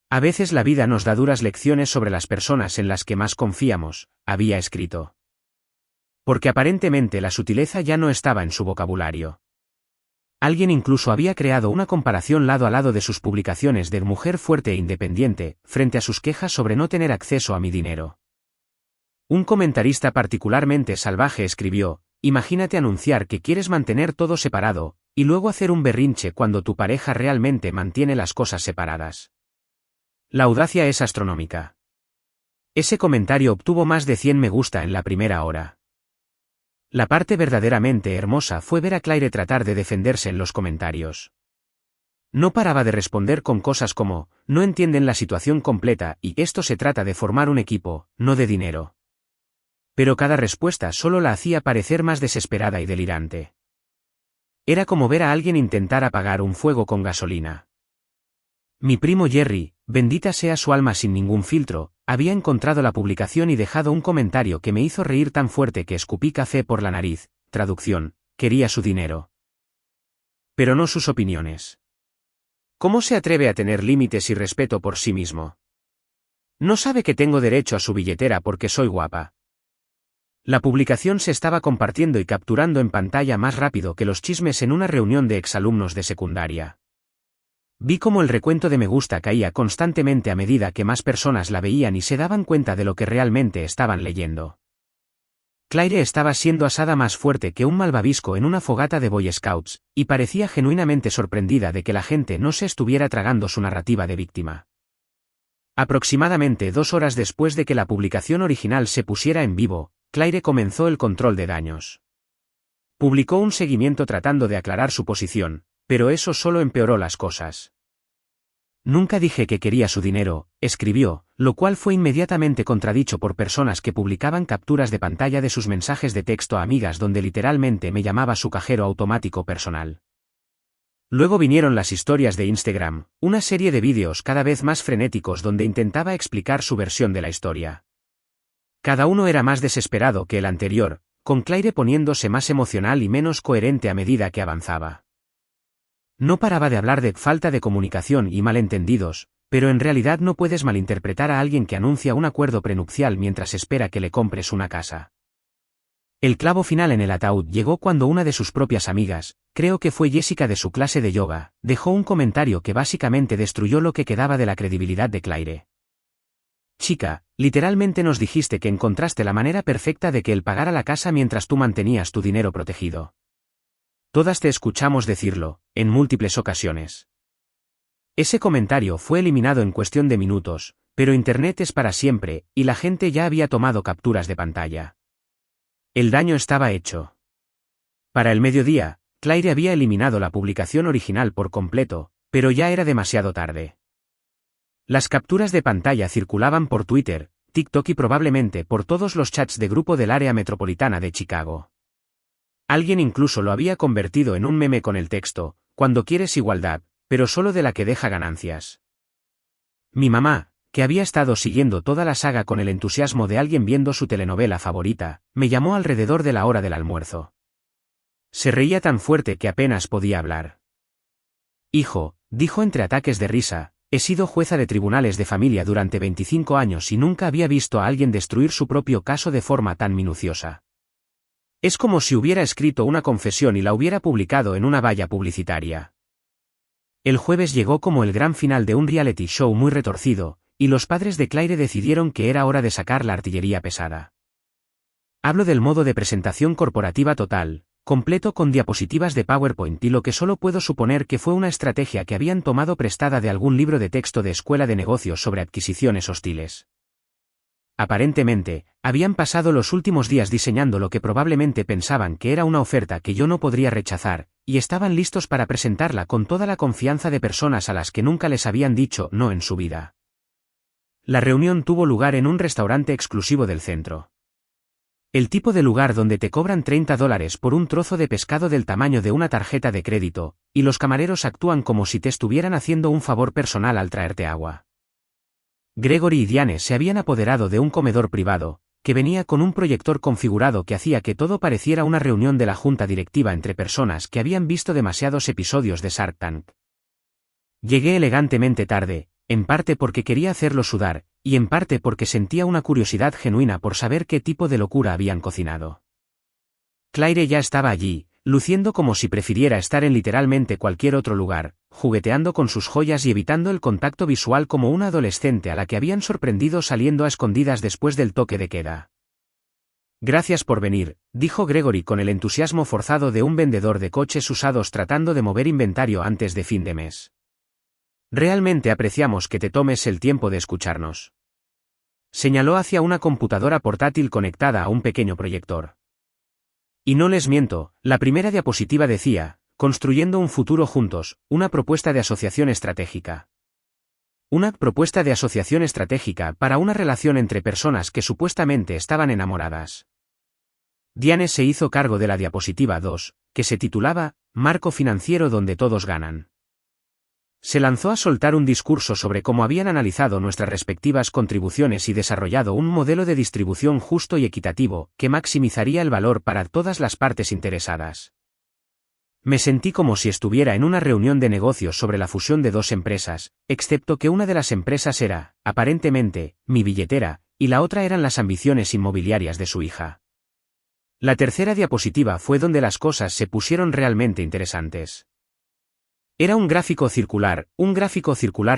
A veces la vida nos da duras lecciones sobre las personas en las que más confiamos, había escrito. Porque aparentemente la sutileza ya no estaba en su vocabulario. Alguien incluso había creado una comparación lado a lado de sus publicaciones de mujer fuerte e independiente, frente a sus quejas sobre no tener acceso a mi dinero. Un comentarista particularmente salvaje escribió: «Imagínate anunciar que quieres mantener todo separado, y luego hacer un berrinche cuando tu pareja realmente mantiene las cosas separadas». La audacia es astronómica. Ese comentario obtuvo más de 100 me gusta en la primera hora. La parte verdaderamente hermosa fue ver a Claire tratar de defenderse en los comentarios. No paraba de responder con cosas como: «No entienden la situación completa y esto se trata de formar un equipo, no de dinero». Pero cada respuesta solo la hacía parecer más desesperada y delirante. Era como ver a alguien intentar apagar un fuego con gasolina. Mi primo Jerry, bendita sea su alma sin ningún filtro, había encontrado la publicación y dejado un comentario que me hizo reír tan fuerte que escupí café por la nariz. Traducción: quería su dinero. Pero no sus opiniones. ¿Cómo se atreve a tener límites y respeto por sí mismo? ¿No sabe que tengo derecho a su billetera porque soy guapa? La publicación se estaba compartiendo y capturando en pantalla más rápido que los chismes en una reunión de exalumnos de secundaria. Vi cómo el recuento de me gusta caía constantemente a medida que más personas la veían y se daban cuenta de lo que realmente estaban leyendo. Claire estaba siendo asada más fuerte que un malvavisco en una fogata de Boy Scouts, y parecía genuinamente sorprendida de que la gente no se estuviera tragando su narrativa de víctima. Aproximadamente 2 horas después de que la publicación original se pusiera en vivo, Claire comenzó el control de daños. Publicó un seguimiento tratando de aclarar su posición, pero eso solo empeoró las cosas. «Nunca dije que quería su dinero», escribió, lo cual fue inmediatamente contradicho por personas que publicaban capturas de pantalla de sus mensajes de texto a amigas donde literalmente me llamaba su cajero automático personal. Luego vinieron las historias de Instagram, una serie de vídeos cada vez más frenéticos donde intentaba explicar su versión de la historia. Cada uno era más desesperado que el anterior, con Claire poniéndose más emocional y menos coherente a medida que avanzaba. No paraba de hablar de falta de comunicación y malentendidos, pero en realidad no puedes malinterpretar a alguien que anuncia un acuerdo prenupcial mientras espera que le compres una casa. El clavo final en el ataúd llegó cuando una de sus propias amigas, creo que fue Jessica de su clase de yoga, dejó un comentario que básicamente destruyó lo que quedaba de la credibilidad de Claire. «Chica, literalmente nos dijiste que encontraste la manera perfecta de que él pagara la casa mientras tú mantenías tu dinero protegido. Todas te escuchamos decirlo, en múltiples ocasiones». Ese comentario fue eliminado en cuestión de minutos, pero Internet es para siempre, y la gente ya había tomado capturas de pantalla. El daño estaba hecho. Para el mediodía, Claire había eliminado la publicación original por completo, pero ya era demasiado tarde. Las capturas de pantalla circulaban por Twitter, TikTok y probablemente por todos los chats de grupo del área metropolitana de Chicago. Alguien incluso lo había convertido en un meme con el texto: "Cuando quieres igualdad, pero solo de la que deja ganancias". Mi mamá, que había estado siguiendo toda la saga con el entusiasmo de alguien viendo su telenovela favorita, me llamó alrededor de la hora del almuerzo. Se reía tan fuerte que apenas podía hablar. Hijo, dijo entre ataques de risa, he sido jueza de tribunales de familia durante 25 años y nunca había visto a alguien destruir su propio caso de forma tan minuciosa. Es como si hubiera escrito una confesión y la hubiera publicado en una valla publicitaria. El jueves llegó como el gran final de un reality show muy retorcido, y los padres de Claire decidieron que era hora de sacar la artillería pesada. Hablo del modo de presentación corporativa total, completo con diapositivas de PowerPoint y lo que solo puedo suponer que fue una estrategia que habían tomado prestada de algún libro de texto de escuela de negocios sobre adquisiciones hostiles. Aparentemente, habían pasado los últimos días diseñando lo que probablemente pensaban que era una oferta que yo no podría rechazar, y estaban listos para presentarla con toda la confianza de personas a las que nunca les habían dicho no en su vida. La reunión tuvo lugar en un restaurante exclusivo del centro. El tipo de lugar donde te cobran $30 por un trozo de pescado del tamaño de una tarjeta de crédito, y los camareros actúan como si te estuvieran haciendo un favor personal al traerte agua. Gregory y Diane se habían apoderado de un comedor privado, que venía con un proyector configurado que hacía que todo pareciera una reunión de la junta directiva entre personas que habían visto demasiados episodios de Shark Tank. Llegué elegantemente tarde, en parte porque quería hacerlo sudar, y en parte porque sentía una curiosidad genuina por saber qué tipo de locura habían cocinado. Claire ya estaba allí, luciendo como si prefiriera estar en literalmente cualquier otro lugar, jugueteando con sus joyas y evitando el contacto visual como una adolescente a la que habían sorprendido saliendo a escondidas después del toque de queda. Gracias por venir, dijo Gregory con el entusiasmo forzado de un vendedor de coches usados tratando de mover inventario antes de fin de mes. Realmente apreciamos que te tomes el tiempo de escucharnos. Señaló hacia una computadora portátil conectada a un pequeño proyector. Y no les miento, la primera diapositiva decía: construyendo un futuro juntos, una propuesta de asociación estratégica. Una propuesta de asociación estratégica para una relación entre personas que supuestamente estaban enamoradas. Diane se hizo cargo de la diapositiva 2, que se titulaba Marco financiero donde todos ganan. Se lanzó a soltar un discurso sobre cómo habían analizado nuestras respectivas contribuciones y desarrollado un modelo de distribución justo y equitativo, que maximizaría el valor para todas las partes interesadas. Me sentí como si estuviera en una reunión de negocios sobre la fusión de dos empresas, excepto que una de las empresas era, aparentemente, mi billetera, y la otra eran las ambiciones inmobiliarias de su hija. La tercera diapositiva fue donde las cosas se pusieron realmente interesantes. Era un gráfico circular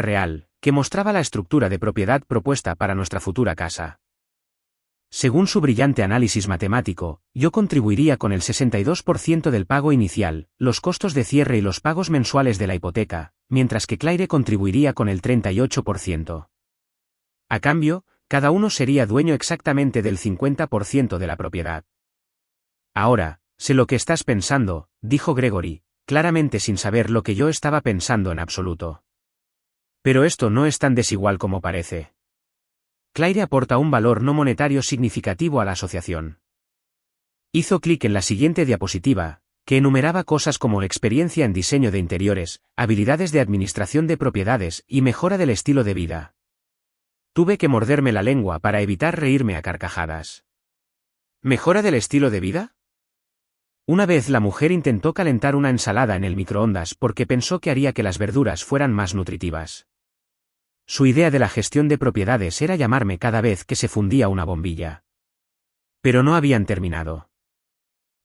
real, que mostraba la estructura de propiedad propuesta para nuestra futura casa. Según su brillante análisis matemático, yo contribuiría con el 62% del pago inicial, los costos de cierre y los pagos mensuales de la hipoteca, mientras que Claire contribuiría con el 38%. A cambio, cada uno sería dueño exactamente del 50% de la propiedad. Ahora, sé lo que estás pensando, dijo Gregory, claramente sin saber lo que yo estaba pensando en absoluto. Pero esto no es tan desigual como parece. Claire aporta un valor no monetario significativo a la asociación. Hizo clic en la siguiente diapositiva, que enumeraba cosas como experiencia en diseño de interiores, habilidades de administración de propiedades y mejora del estilo de vida. Tuve que morderme la lengua para evitar reírme a carcajadas. ¿Mejora del estilo de vida? Una vez la mujer intentó calentar una ensalada en el microondas porque pensó que haría que las verduras fueran más nutritivas. Su idea de la gestión de propiedades era llamarme cada vez que se fundía una bombilla. Pero no habían terminado.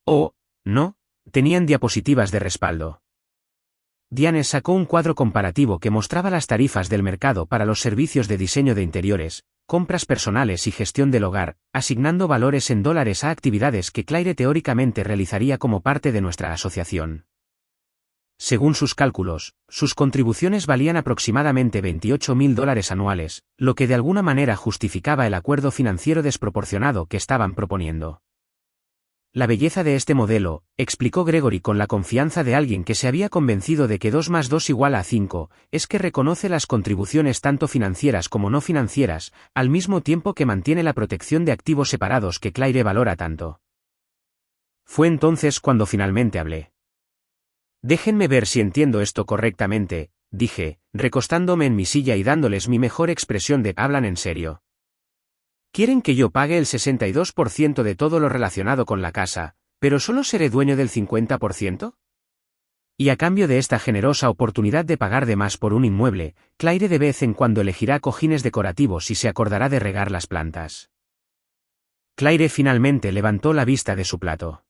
Oh, no, tenían diapositivas de respaldo. Diane sacó un cuadro comparativo que mostraba las tarifas del mercado para los servicios de diseño de interiores, compras personales y gestión del hogar, asignando valores en dólares a actividades que Claire teóricamente realizaría como parte de nuestra asociación. Según sus cálculos, sus contribuciones valían aproximadamente $28,000 anuales, lo que de alguna manera justificaba el acuerdo financiero desproporcionado que estaban proponiendo. La belleza de este modelo, explicó Gregory con la confianza de alguien que se había convencido de que 2 más 2 igual a 5, es que reconoce las contribuciones tanto financieras como no financieras, al mismo tiempo que mantiene la protección de activos separados que Claire valora tanto. Fue entonces cuando finalmente hablé. Déjenme ver si entiendo esto correctamente, dije, recostándome en mi silla y dándoles mi mejor expresión de «hablan en serio». Quieren que yo pague el 62% de todo lo relacionado con la casa, pero solo seré dueño del 50%? Y a cambio de esta generosa oportunidad de pagar de más por un inmueble, Claire de vez en cuando elegirá cojines decorativos y se acordará de regar las plantas. Claire finalmente levantó la vista de su plato.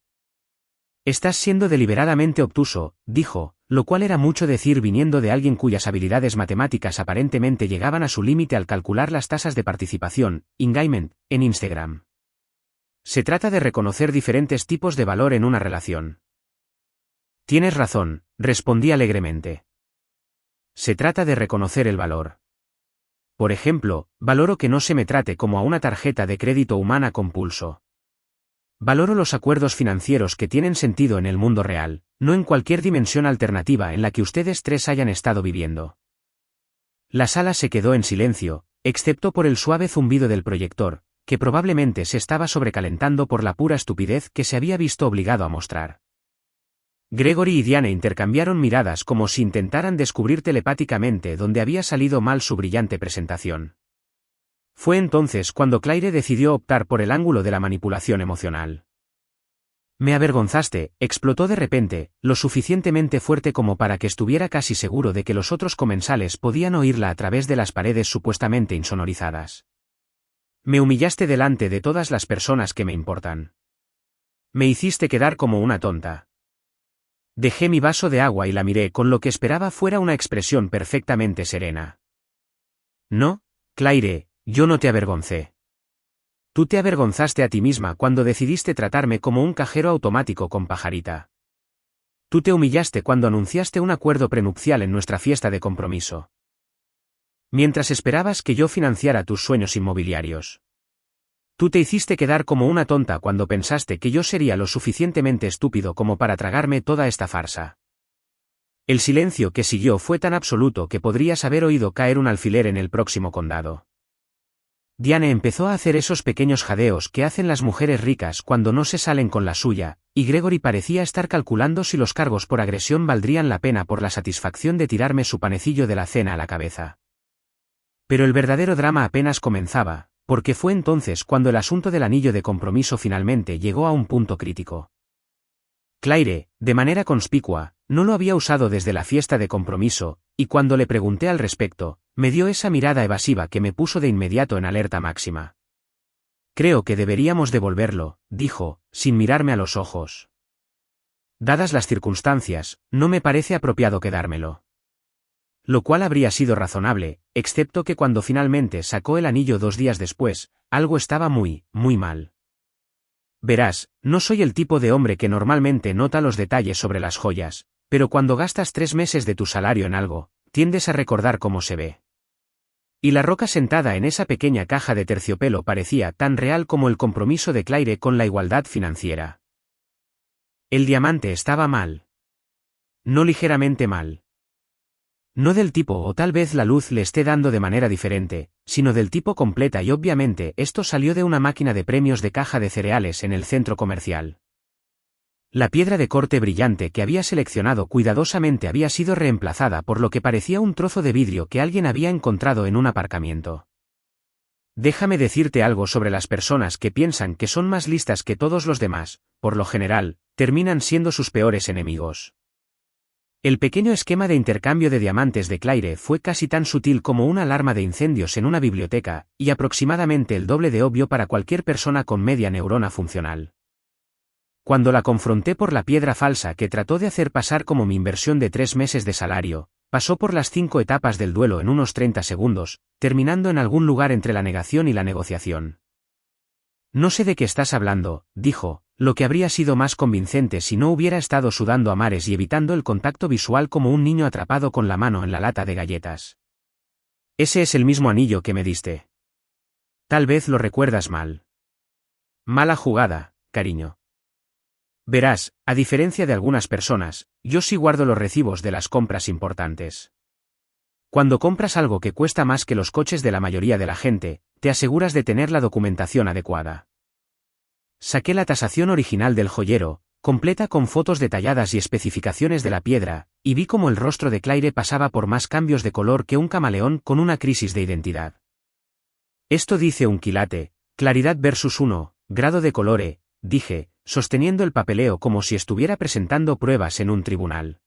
Estás siendo deliberadamente obtuso, dijo, lo cual era mucho decir viniendo de alguien cuyas habilidades matemáticas aparentemente llegaban a su límite al calcular las tasas de participación, engagement, en Instagram. Se trata de reconocer diferentes tipos de valor en una relación. Tienes razón, respondí alegremente. Se trata de reconocer el valor. Por ejemplo, valoro que no se me trate como a una tarjeta de crédito humana con pulso. Valoro los acuerdos financieros que tienen sentido en el mundo real, no en cualquier dimensión alternativa en la que ustedes tres hayan estado viviendo. La sala se quedó en silencio, excepto por el suave zumbido del proyector, que probablemente se estaba sobrecalentando por la pura estupidez que se había visto obligado a mostrar. Gregory y Diane intercambiaron miradas como si intentaran descubrir telepáticamente dónde había salido mal su brillante presentación. Fue entonces cuando Claire decidió optar por el ángulo de la manipulación emocional. Me avergonzaste, explotó de repente, lo suficientemente fuerte como para que estuviera casi seguro de que los otros comensales podían oírla a través de las paredes supuestamente insonorizadas. Me humillaste delante de todas las personas que me importan. Me hiciste quedar como una tonta. Dejé mi vaso de agua y la miré con lo que esperaba fuera una expresión perfectamente serena. No, Claire, yo no te avergoncé. Tú te avergonzaste a ti misma cuando decidiste tratarme como un cajero automático con pajarita. Tú te humillaste cuando anunciaste un acuerdo prenupcial en nuestra fiesta de compromiso. Mientras esperabas que yo financiara tus sueños inmobiliarios. Tú te hiciste quedar como una tonta cuando pensaste que yo sería lo suficientemente estúpido como para tragarme toda esta farsa. El silencio que siguió fue tan absoluto que podrías haber oído caer un alfiler en el próximo condado. Diane empezó a hacer esos pequeños jadeos que hacen las mujeres ricas cuando no se salen con la suya, y Gregory parecía estar calculando si los cargos por agresión valdrían la pena por la satisfacción de tirarme su panecillo de la cena a la cabeza. Pero el verdadero drama apenas comenzaba, porque fue entonces cuando el asunto del anillo de compromiso finalmente llegó a un punto crítico. Claire, de manera conspicua, no lo había usado desde la fiesta de compromiso, y cuando le pregunté al respecto, me dio esa mirada evasiva que me puso de inmediato en alerta máxima. Creo que deberíamos devolverlo, dijo, sin mirarme a los ojos. Dadas las circunstancias, no me parece apropiado quedármelo. Lo cual habría sido razonable, excepto que cuando finalmente sacó el anillo 2 días después, algo estaba muy, muy mal. Verás, no soy el tipo de hombre que normalmente nota los detalles sobre las joyas, pero cuando gastas 3 meses de tu salario en algo, tiendes a recordar cómo se ve. Y la roca sentada en esa pequeña caja de terciopelo parecía tan real como el compromiso de Claire con la igualdad financiera. El diamante estaba mal. No ligeramente mal. No del tipo o tal vez la luz le esté dando de manera diferente, sino del tipo completa y obviamente esto salió de una máquina de premios de caja de cereales en el centro comercial. La piedra de corte brillante que había seleccionado cuidadosamente había sido reemplazada por lo que parecía un trozo de vidrio que alguien había encontrado en un aparcamiento. Déjame decirte algo sobre las personas que piensan que son más listas que todos los demás, por lo general, terminan siendo sus peores enemigos. El pequeño esquema de intercambio de diamantes de Claire fue casi tan sutil como una alarma de incendios en una biblioteca, y aproximadamente el doble de obvio para cualquier persona con media neurona funcional. Cuando la confronté por la piedra falsa que trató de hacer pasar como mi inversión de 3 meses de salario, pasó por las 5 etapas del duelo en unos 30 segundos, terminando en algún lugar entre la negación y la negociación. No sé de qué estás hablando, dijo, lo que habría sido más convincente si no hubiera estado sudando a mares y evitando el contacto visual como un niño atrapado con la mano en la lata de galletas. Ese es el mismo anillo que me diste. Tal vez lo recuerdas mal. Mala jugada, cariño. Verás, a diferencia de algunas personas, yo sí guardo los recibos de las compras importantes. Cuando compras algo que cuesta más que los coches de la mayoría de la gente, te aseguras de tener la documentación adecuada. Saqué la tasación original del joyero, completa con fotos detalladas y especificaciones de la piedra, y vi cómo el rostro de Claire pasaba por más cambios de color que un camaleón con una crisis de identidad. Esto dice un quilate, claridad versus 1, grado de colore, dije, sosteniendo el papeleo como si estuviera presentando pruebas en un tribunal.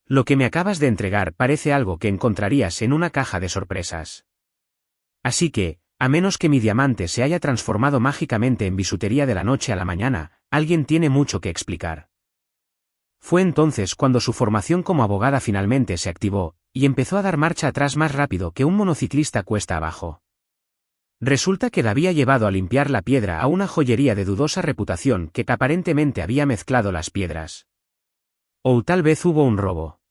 Lo que me acabas de entregar parece algo que encontrarías en una caja de sorpresas. Así que, a menos que mi diamante se haya transformado mágicamente en bisutería de la noche a la mañana, alguien tiene mucho que explicar. Fue entonces cuando su formación como abogada finalmente se activó, y empezó a dar marcha atrás más rápido que un monociclista cuesta abajo. Resulta que la había llevado a limpiar la piedra a una joyería de dudosa reputación que aparentemente había mezclado las piedras. O tal vez hubo un robo.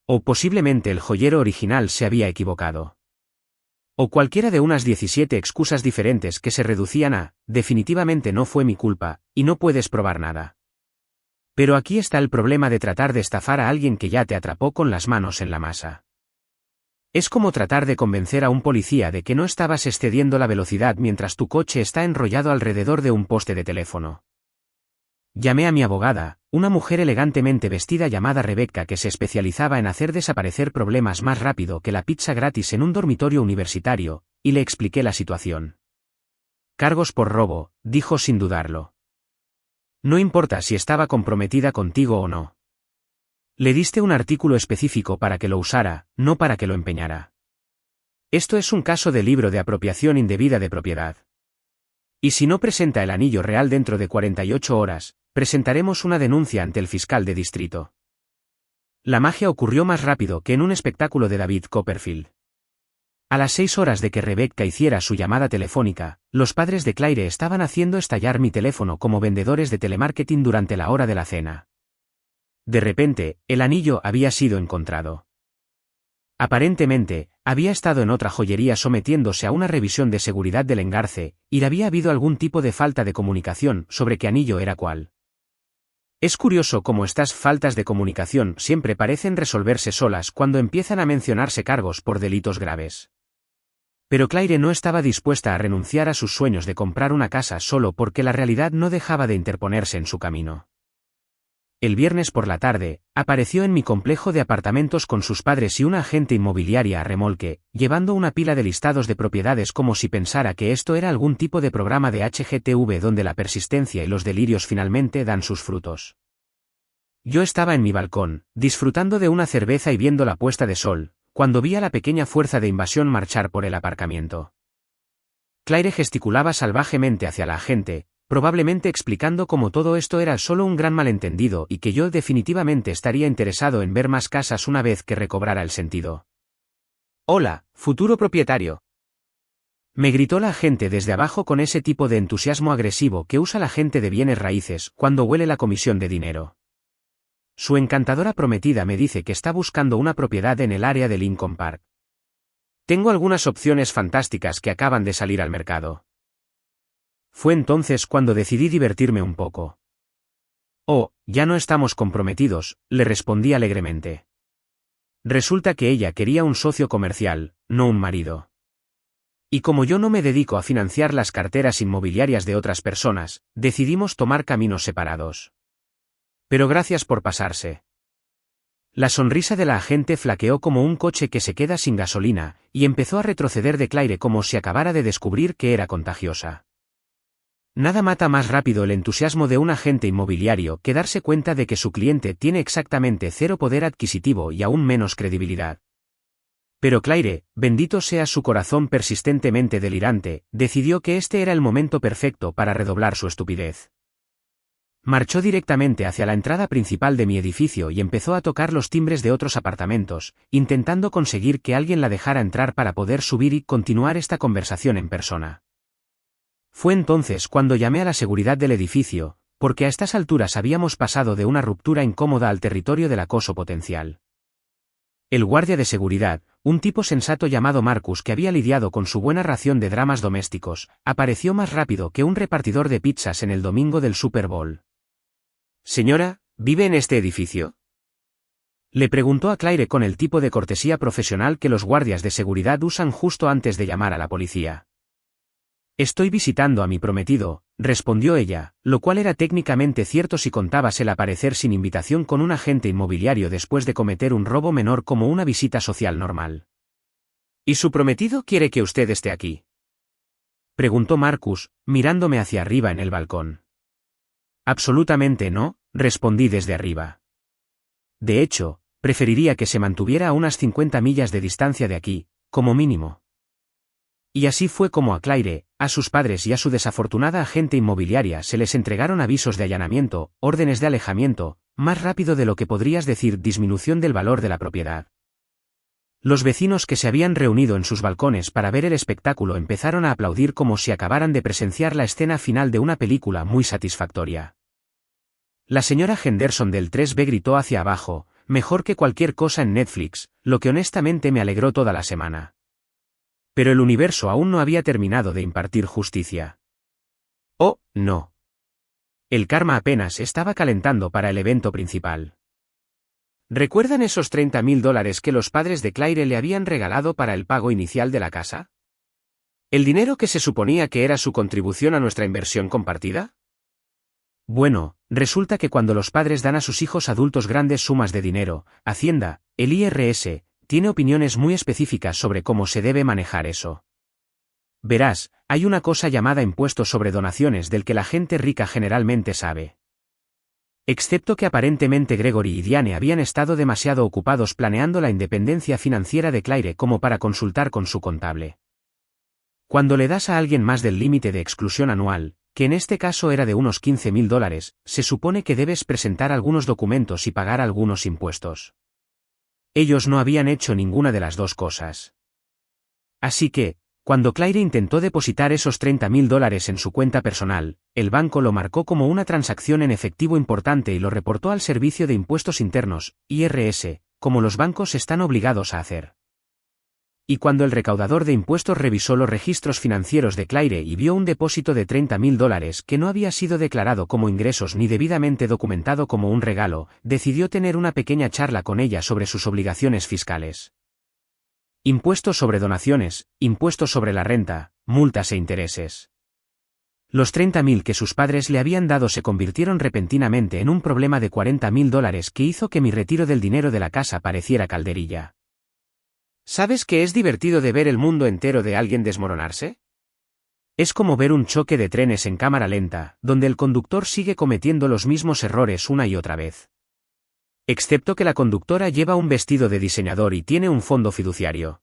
O posiblemente el joyero original se había equivocado. O cualquiera de unas 17 excusas diferentes que se reducían a, definitivamente no fue mi culpa, y no puedes probar nada. Pero aquí está el problema de tratar de estafar a alguien que ya te atrapó con las manos en la masa. Es como tratar de convencer a un policía de que no estabas excediendo la velocidad mientras tu coche está enrollado alrededor de un poste de teléfono. Llamé a mi abogada, una mujer elegantemente vestida llamada Rebecca que se especializaba en hacer desaparecer problemas más rápido que la pizza gratis en un dormitorio universitario, y le expliqué la situación. Cargos por robo, dijo sin dudarlo. No importa si estaba comprometida contigo o no. Le diste un artículo específico para que lo usara, no para que lo empeñara. Esto es un caso de libro de apropiación indebida de propiedad. Y si no presenta el anillo real dentro de 48 horas, presentaremos una denuncia ante el fiscal de distrito. La magia ocurrió más rápido que en un espectáculo de David Copperfield. A las 6 horas de que Rebecca hiciera su llamada telefónica, los padres de Claire estaban haciendo estallar mi teléfono como vendedores de telemarketing durante la hora de la cena. De repente, el anillo había sido encontrado. Aparentemente, había estado en otra joyería sometiéndose a una revisión de seguridad del engarce, y había habido algún tipo de falta de comunicación sobre qué anillo era cuál. Es curioso cómo estas faltas de comunicación siempre parecen resolverse solas cuando empiezan a mencionarse cargos por delitos graves. Pero Claire no estaba dispuesta a renunciar a sus sueños de comprar una casa solo porque la realidad no dejaba de interponerse en su camino. El viernes por la tarde, apareció en mi complejo de apartamentos con sus padres y una agente inmobiliaria a remolque, llevando una pila de listados de propiedades como si pensara que esto era algún tipo de programa de HGTV donde la persistencia y los delirios finalmente dan sus frutos. Yo estaba en mi balcón, disfrutando de una cerveza y viendo la puesta de sol, cuando vi a la pequeña fuerza de invasión marchar por el aparcamiento. Claire gesticulaba salvajemente hacia la agente, probablemente explicando cómo todo esto era solo un gran malentendido y que yo definitivamente estaría interesado en ver más casas una vez que recobrara el sentido. «Hola, futuro propietario», me gritó la agente desde abajo con ese tipo de entusiasmo agresivo que usa la gente de bienes raíces cuando huele la comisión de dinero. Su encantadora prometida me dice que está buscando una propiedad en el área de Lincoln Park. Tengo algunas opciones fantásticas que acaban de salir al mercado. Fue entonces cuando decidí divertirme un poco. «Oh, ya no estamos comprometidos», le respondí alegremente. Resulta que ella quería un socio comercial, no un marido. Y como yo no me dedico a financiar las carteras inmobiliarias de otras personas, decidimos tomar caminos separados. Pero gracias por pasarse. La sonrisa de la agente flaqueó como un coche que se queda sin gasolina, y empezó a retroceder de Claire como si acabara de descubrir que era contagiosa. Nada mata más rápido el entusiasmo de un agente inmobiliario que darse cuenta de que su cliente tiene exactamente cero poder adquisitivo y aún menos credibilidad. Pero Claire, bendito sea su corazón persistentemente delirante, decidió que este era el momento perfecto para redoblar su estupidez. Marchó directamente hacia la entrada principal de mi edificio y empezó a tocar los timbres de otros apartamentos, intentando conseguir que alguien la dejara entrar para poder subir y continuar esta conversación en persona. Fue entonces cuando llamé a la seguridad del edificio, porque a estas alturas habíamos pasado de una ruptura incómoda al territorio del acoso potencial. El guardia de seguridad, un tipo sensato llamado Marcus que había lidiado con su buena ración de dramas domésticos, apareció más rápido que un repartidor de pizzas en el domingo del Super Bowl. Señora, ¿vive en este edificio? Le preguntó a Claire con el tipo de cortesía profesional que los guardias de seguridad usan justo antes de llamar a la policía. Estoy visitando a mi prometido, respondió ella, lo cual era técnicamente cierto si contabas el aparecer sin invitación con un agente inmobiliario después de cometer un robo menor como una visita social normal. ¿Y su prometido quiere que usted esté aquí?, preguntó Marcus, mirándome hacia arriba en el balcón. Absolutamente no, respondí desde arriba. De hecho, preferiría que se mantuviera a unas 50 millas de distancia de aquí, como mínimo. Y así fue como a Claire, a sus padres y a su desafortunada agente inmobiliaria se les entregaron avisos de allanamiento, órdenes de alejamiento, más rápido de lo que podrías decir disminución del valor de la propiedad. Los vecinos que se habían reunido en sus balcones para ver el espectáculo empezaron a aplaudir como si acabaran de presenciar la escena final de una película muy satisfactoria. La señora Henderson del 3B gritó hacia abajo, mejor que cualquier cosa en Netflix, lo que honestamente me alegró toda la semana. Pero el universo aún no había terminado de impartir justicia. Oh, no. El karma apenas estaba calentando para el evento principal. ¿Recuerdan esos $30.000 que los padres de Claire le habían regalado para el pago inicial de la casa? ¿El dinero que se suponía que era su contribución a nuestra inversión compartida? Bueno, resulta que cuando los padres dan a sus hijos adultos grandes sumas de dinero, Hacienda, el IRS, tiene opiniones muy específicas sobre cómo se debe manejar eso. Verás, hay una cosa llamada impuesto sobre donaciones del que la gente rica generalmente sabe. Excepto que aparentemente Gregory y Diane habían estado demasiado ocupados planeando la independencia financiera de Claire como para consultar con su contable. Cuando le das a alguien más del límite de exclusión anual, que en este caso era de unos $15.000, se supone que debes presentar algunos documentos y pagar algunos impuestos. Ellos no habían hecho ninguna de las dos cosas. Así que, cuando Claire intentó depositar esos $30.000 en su cuenta personal, el banco lo marcó como una transacción en efectivo importante y lo reportó al Servicio de Impuestos Internos, IRS, como los bancos están obligados a hacer. Y cuando el recaudador de impuestos revisó los registros financieros de Claire y vio un depósito de $30.000 que no había sido declarado como ingresos ni debidamente documentado como un regalo, decidió tener una pequeña charla con ella sobre sus obligaciones fiscales. Impuestos sobre donaciones, impuestos sobre la renta, multas e intereses. Los $30.000 que sus padres le habían dado se convirtieron repentinamente en un problema de $40.000 que hizo que mi retiro del dinero de la casa pareciera calderilla. ¿Sabes que es divertido de ver el mundo entero de alguien desmoronarse? Es como ver un choque de trenes en cámara lenta, donde el conductor sigue cometiendo los mismos errores una y otra vez. Excepto que la conductora lleva un vestido de diseñador y tiene un fondo fiduciario.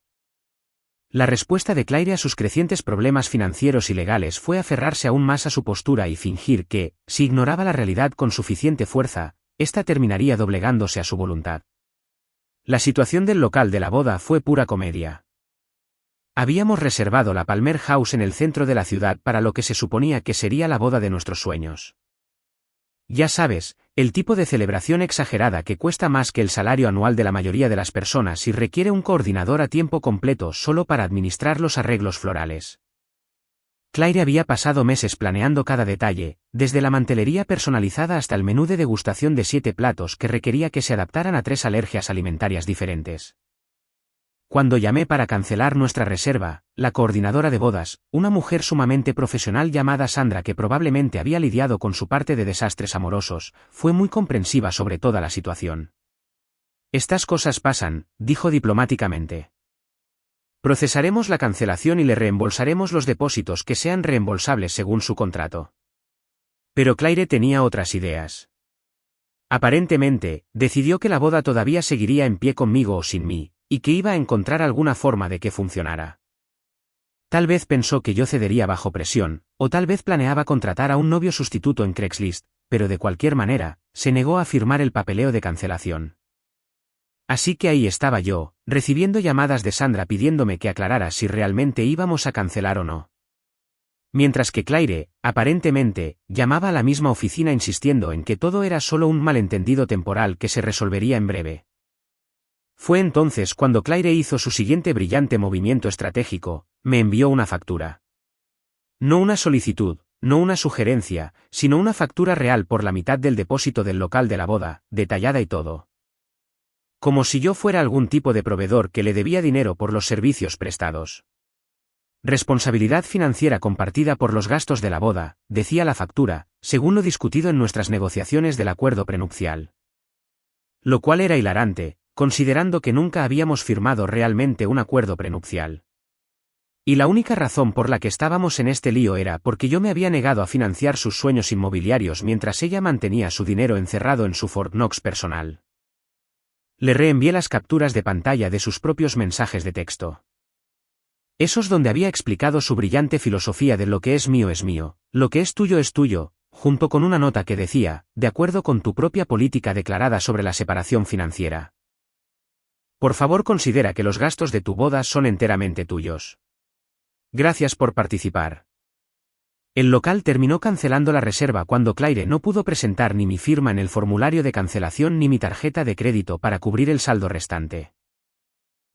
La respuesta de Claire a sus crecientes problemas financieros y legales fue aferrarse aún más a su postura y fingir que, si ignoraba la realidad con suficiente fuerza, ésta terminaría doblegándose a su voluntad. La situación del local de la boda fue pura comedia. Habíamos reservado la Palmer House en el centro de la ciudad para lo que se suponía que sería la boda de nuestros sueños. Ya sabes, el tipo de celebración exagerada que cuesta más que el salario anual de la mayoría de las personas y requiere un coordinador a tiempo completo solo para administrar los arreglos florales. Claire había pasado meses planeando cada detalle, desde la mantelería personalizada hasta el menú de degustación de 7 platos que requería que se adaptaran a 3 alergias alimentarias diferentes. Cuando llamé para cancelar nuestra reserva, la coordinadora de bodas, una mujer sumamente profesional llamada Sandra que probablemente había lidiado con su parte de desastres amorosos, fue muy comprensiva sobre toda la situación. Estas cosas pasan, dijo diplomáticamente. Procesaremos la cancelación y le reembolsaremos los depósitos que sean reembolsables según su contrato. Pero Claire tenía otras ideas. Aparentemente, decidió que la boda todavía seguiría en pie conmigo o sin mí, y que iba a encontrar alguna forma de que funcionara. Tal vez pensó que yo cedería bajo presión, o tal vez planeaba contratar a un novio sustituto en Craigslist, pero de cualquier manera, se negó a firmar el papeleo de cancelación. Así que ahí estaba yo, recibiendo llamadas de Sandra pidiéndome que aclarara si realmente íbamos a cancelar o no. Mientras que Claire, aparentemente, llamaba a la misma oficina insistiendo en que todo era solo un malentendido temporal que se resolvería en breve. Fue entonces cuando Claire hizo su siguiente brillante movimiento estratégico, me envió una factura. No una solicitud, no una sugerencia, sino una factura real por la mitad del depósito del local de la boda, detallada y todo. Como si yo fuera algún tipo de proveedor que le debía dinero por los servicios prestados. Responsabilidad financiera compartida por los gastos de la boda, decía la factura, según lo discutido en nuestras negociaciones del acuerdo prenupcial. Lo cual era hilarante, considerando que nunca habíamos firmado realmente un acuerdo prenupcial. Y la única razón por la que estábamos en este lío era porque yo me había negado a financiar sus sueños inmobiliarios mientras ella mantenía su dinero encerrado en su Fort Knox personal. Le reenvié las capturas de pantalla de sus propios mensajes de texto. Esos donde había explicado su brillante filosofía de lo que es mío, lo que es tuyo, junto con una nota que decía, de acuerdo con tu propia política declarada sobre la separación financiera. Por favor considera que los gastos de tu boda son enteramente tuyos. Gracias por participar. El local terminó cancelando la reserva cuando Claire no pudo presentar ni mi firma en el formulario de cancelación ni mi tarjeta de crédito para cubrir el saldo restante.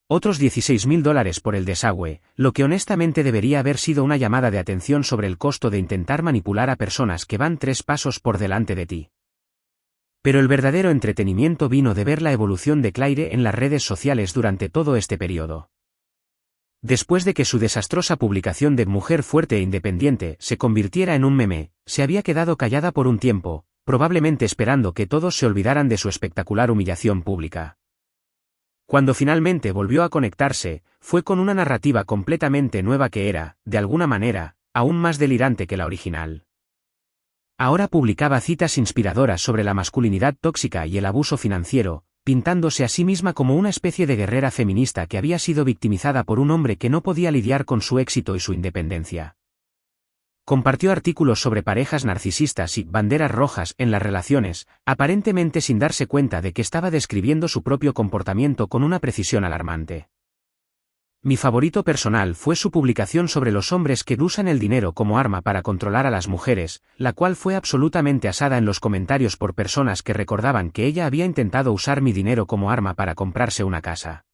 Otros $16.000 por el desagüe, lo que honestamente debería haber sido una llamada de atención sobre el costo de intentar manipular a personas que van 3 pasos por delante de ti. Pero el verdadero entretenimiento vino de ver la evolución de Claire en las redes sociales durante todo este periodo. Después de que su desastrosa publicación de Mujer Fuerte e Independiente se convirtiera en un meme, se había quedado callada por un tiempo, probablemente esperando que todos se olvidaran de su espectacular humillación pública. Cuando finalmente volvió a conectarse, fue con una narrativa completamente nueva que era, de alguna manera, aún más delirante que la original. Ahora publicaba citas inspiradoras sobre la masculinidad tóxica y el abuso financiero, pintándose a sí misma como una especie de guerrera feminista que había sido victimizada por un hombre que no podía lidiar con su éxito y su independencia. Compartió artículos sobre parejas narcisistas y banderas rojas en las relaciones, aparentemente sin darse cuenta de que estaba describiendo su propio comportamiento con una precisión alarmante. Mi favorito personal fue su publicación sobre los hombres que usan el dinero como arma para controlar a las mujeres, la cual fue absolutamente asada en los comentarios por personas que recordaban que ella había intentado usar mi dinero como arma para comprarse una casa.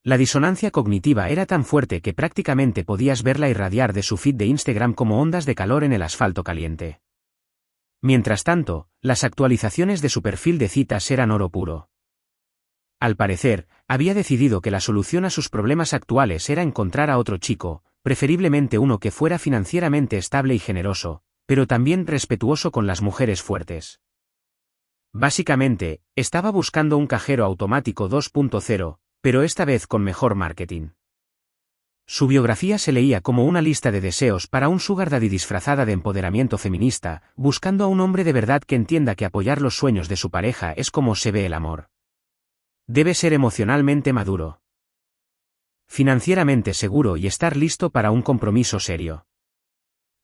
La disonancia cognitiva era tan fuerte que prácticamente podías verla irradiar de su feed de Instagram como ondas de calor en el asfalto caliente. Mientras tanto, las actualizaciones de su perfil de citas eran oro puro. Al parecer, había decidido que la solución a sus problemas actuales era encontrar a otro chico, preferiblemente uno que fuera financieramente estable y generoso, pero también respetuoso con las mujeres fuertes. Básicamente, estaba buscando un cajero automático 2.0, pero esta vez con mejor marketing. Su biografía se leía como una lista de deseos para un sugar daddy disfrazada de empoderamiento feminista, buscando a un hombre de verdad que entienda que apoyar los sueños de su pareja es como se ve el amor. Debe ser emocionalmente maduro, financieramente seguro y estar listo para un compromiso serio.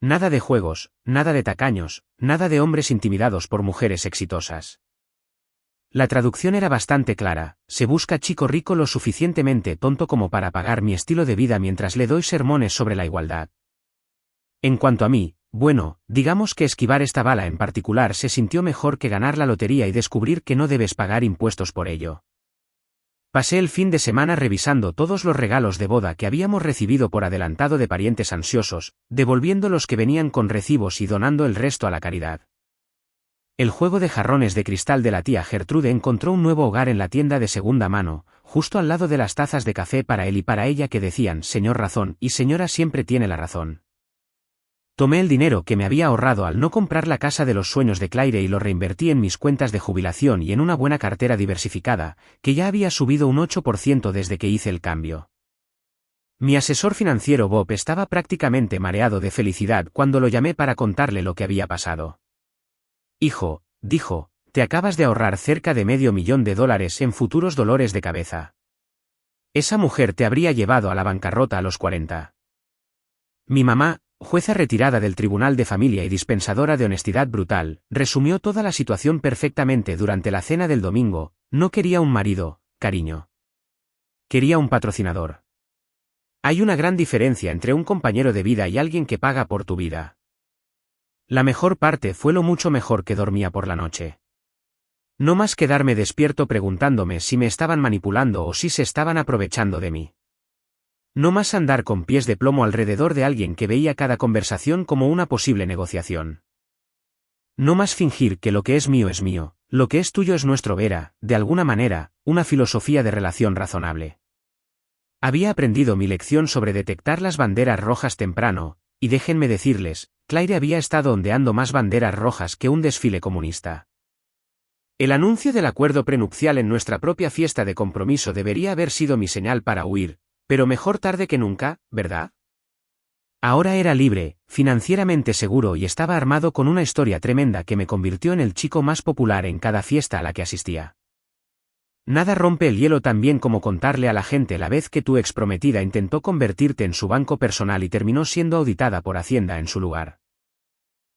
Nada de juegos, nada de tacaños, nada de hombres intimidados por mujeres exitosas. La traducción era bastante clara: se busca chico rico lo suficientemente tonto como para pagar mi estilo de vida mientras le doy sermones sobre la igualdad. En cuanto a mí, bueno, digamos que esquivar esta bala en particular se sintió mejor que ganar la lotería y descubrir que no debes pagar impuestos por ello. Pasé el fin de semana revisando todos los regalos de boda que habíamos recibido por adelantado de parientes ansiosos, devolviendo los que venían con recibos y donando el resto a la caridad. El juego de jarrones de cristal de la tía Gertrude encontró un nuevo hogar en la tienda de segunda mano, justo al lado de las tazas de café para él y para ella que decían «Señor Razón» y «Señora siempre tiene la razón». Tomé el dinero que me había ahorrado al no comprar la casa de los sueños de Claire y lo reinvertí en mis cuentas de jubilación y en una buena cartera diversificada, que ya había subido un 8% desde que hice el cambio. Mi asesor financiero Bob estaba prácticamente mareado de felicidad cuando lo llamé para contarle lo que había pasado. «Hijo», dijo, «te acabas de ahorrar cerca de $500,000 en futuros dolores de cabeza. Esa mujer te habría llevado a la bancarrota a los 40». Mi mamá, jueza retirada del Tribunal de Familia y dispensadora de honestidad brutal, resumió toda la situación perfectamente durante la cena del domingo: no quería un marido, cariño. Quería un patrocinador. Hay una gran diferencia entre un compañero de vida y alguien que paga por tu vida. La mejor parte fue lo mucho mejor que dormía por la noche. No más quedarme despierto preguntándome si me estaban manipulando o si se estaban aprovechando de mí. No más andar con pies de plomo alrededor de alguien que veía cada conversación como una posible negociación. No más fingir que lo que es mío, lo que es tuyo es nuestro, era, de alguna manera, una filosofía de relación razonable. Había aprendido mi lección sobre detectar las banderas rojas temprano, y déjenme decirles, Claire había estado ondeando más banderas rojas que un desfile comunista. El anuncio del acuerdo prenupcial en nuestra propia fiesta de compromiso debería haber sido mi señal para huir, pero mejor tarde que nunca, ¿verdad? Ahora era libre, financieramente seguro y estaba armado con una historia tremenda que me convirtió en el chico más popular en cada fiesta a la que asistía. Nada rompe el hielo tan bien como contarle a la gente la vez que tu exprometida intentó convertirte en su banco personal y terminó siendo auditada por Hacienda en su lugar.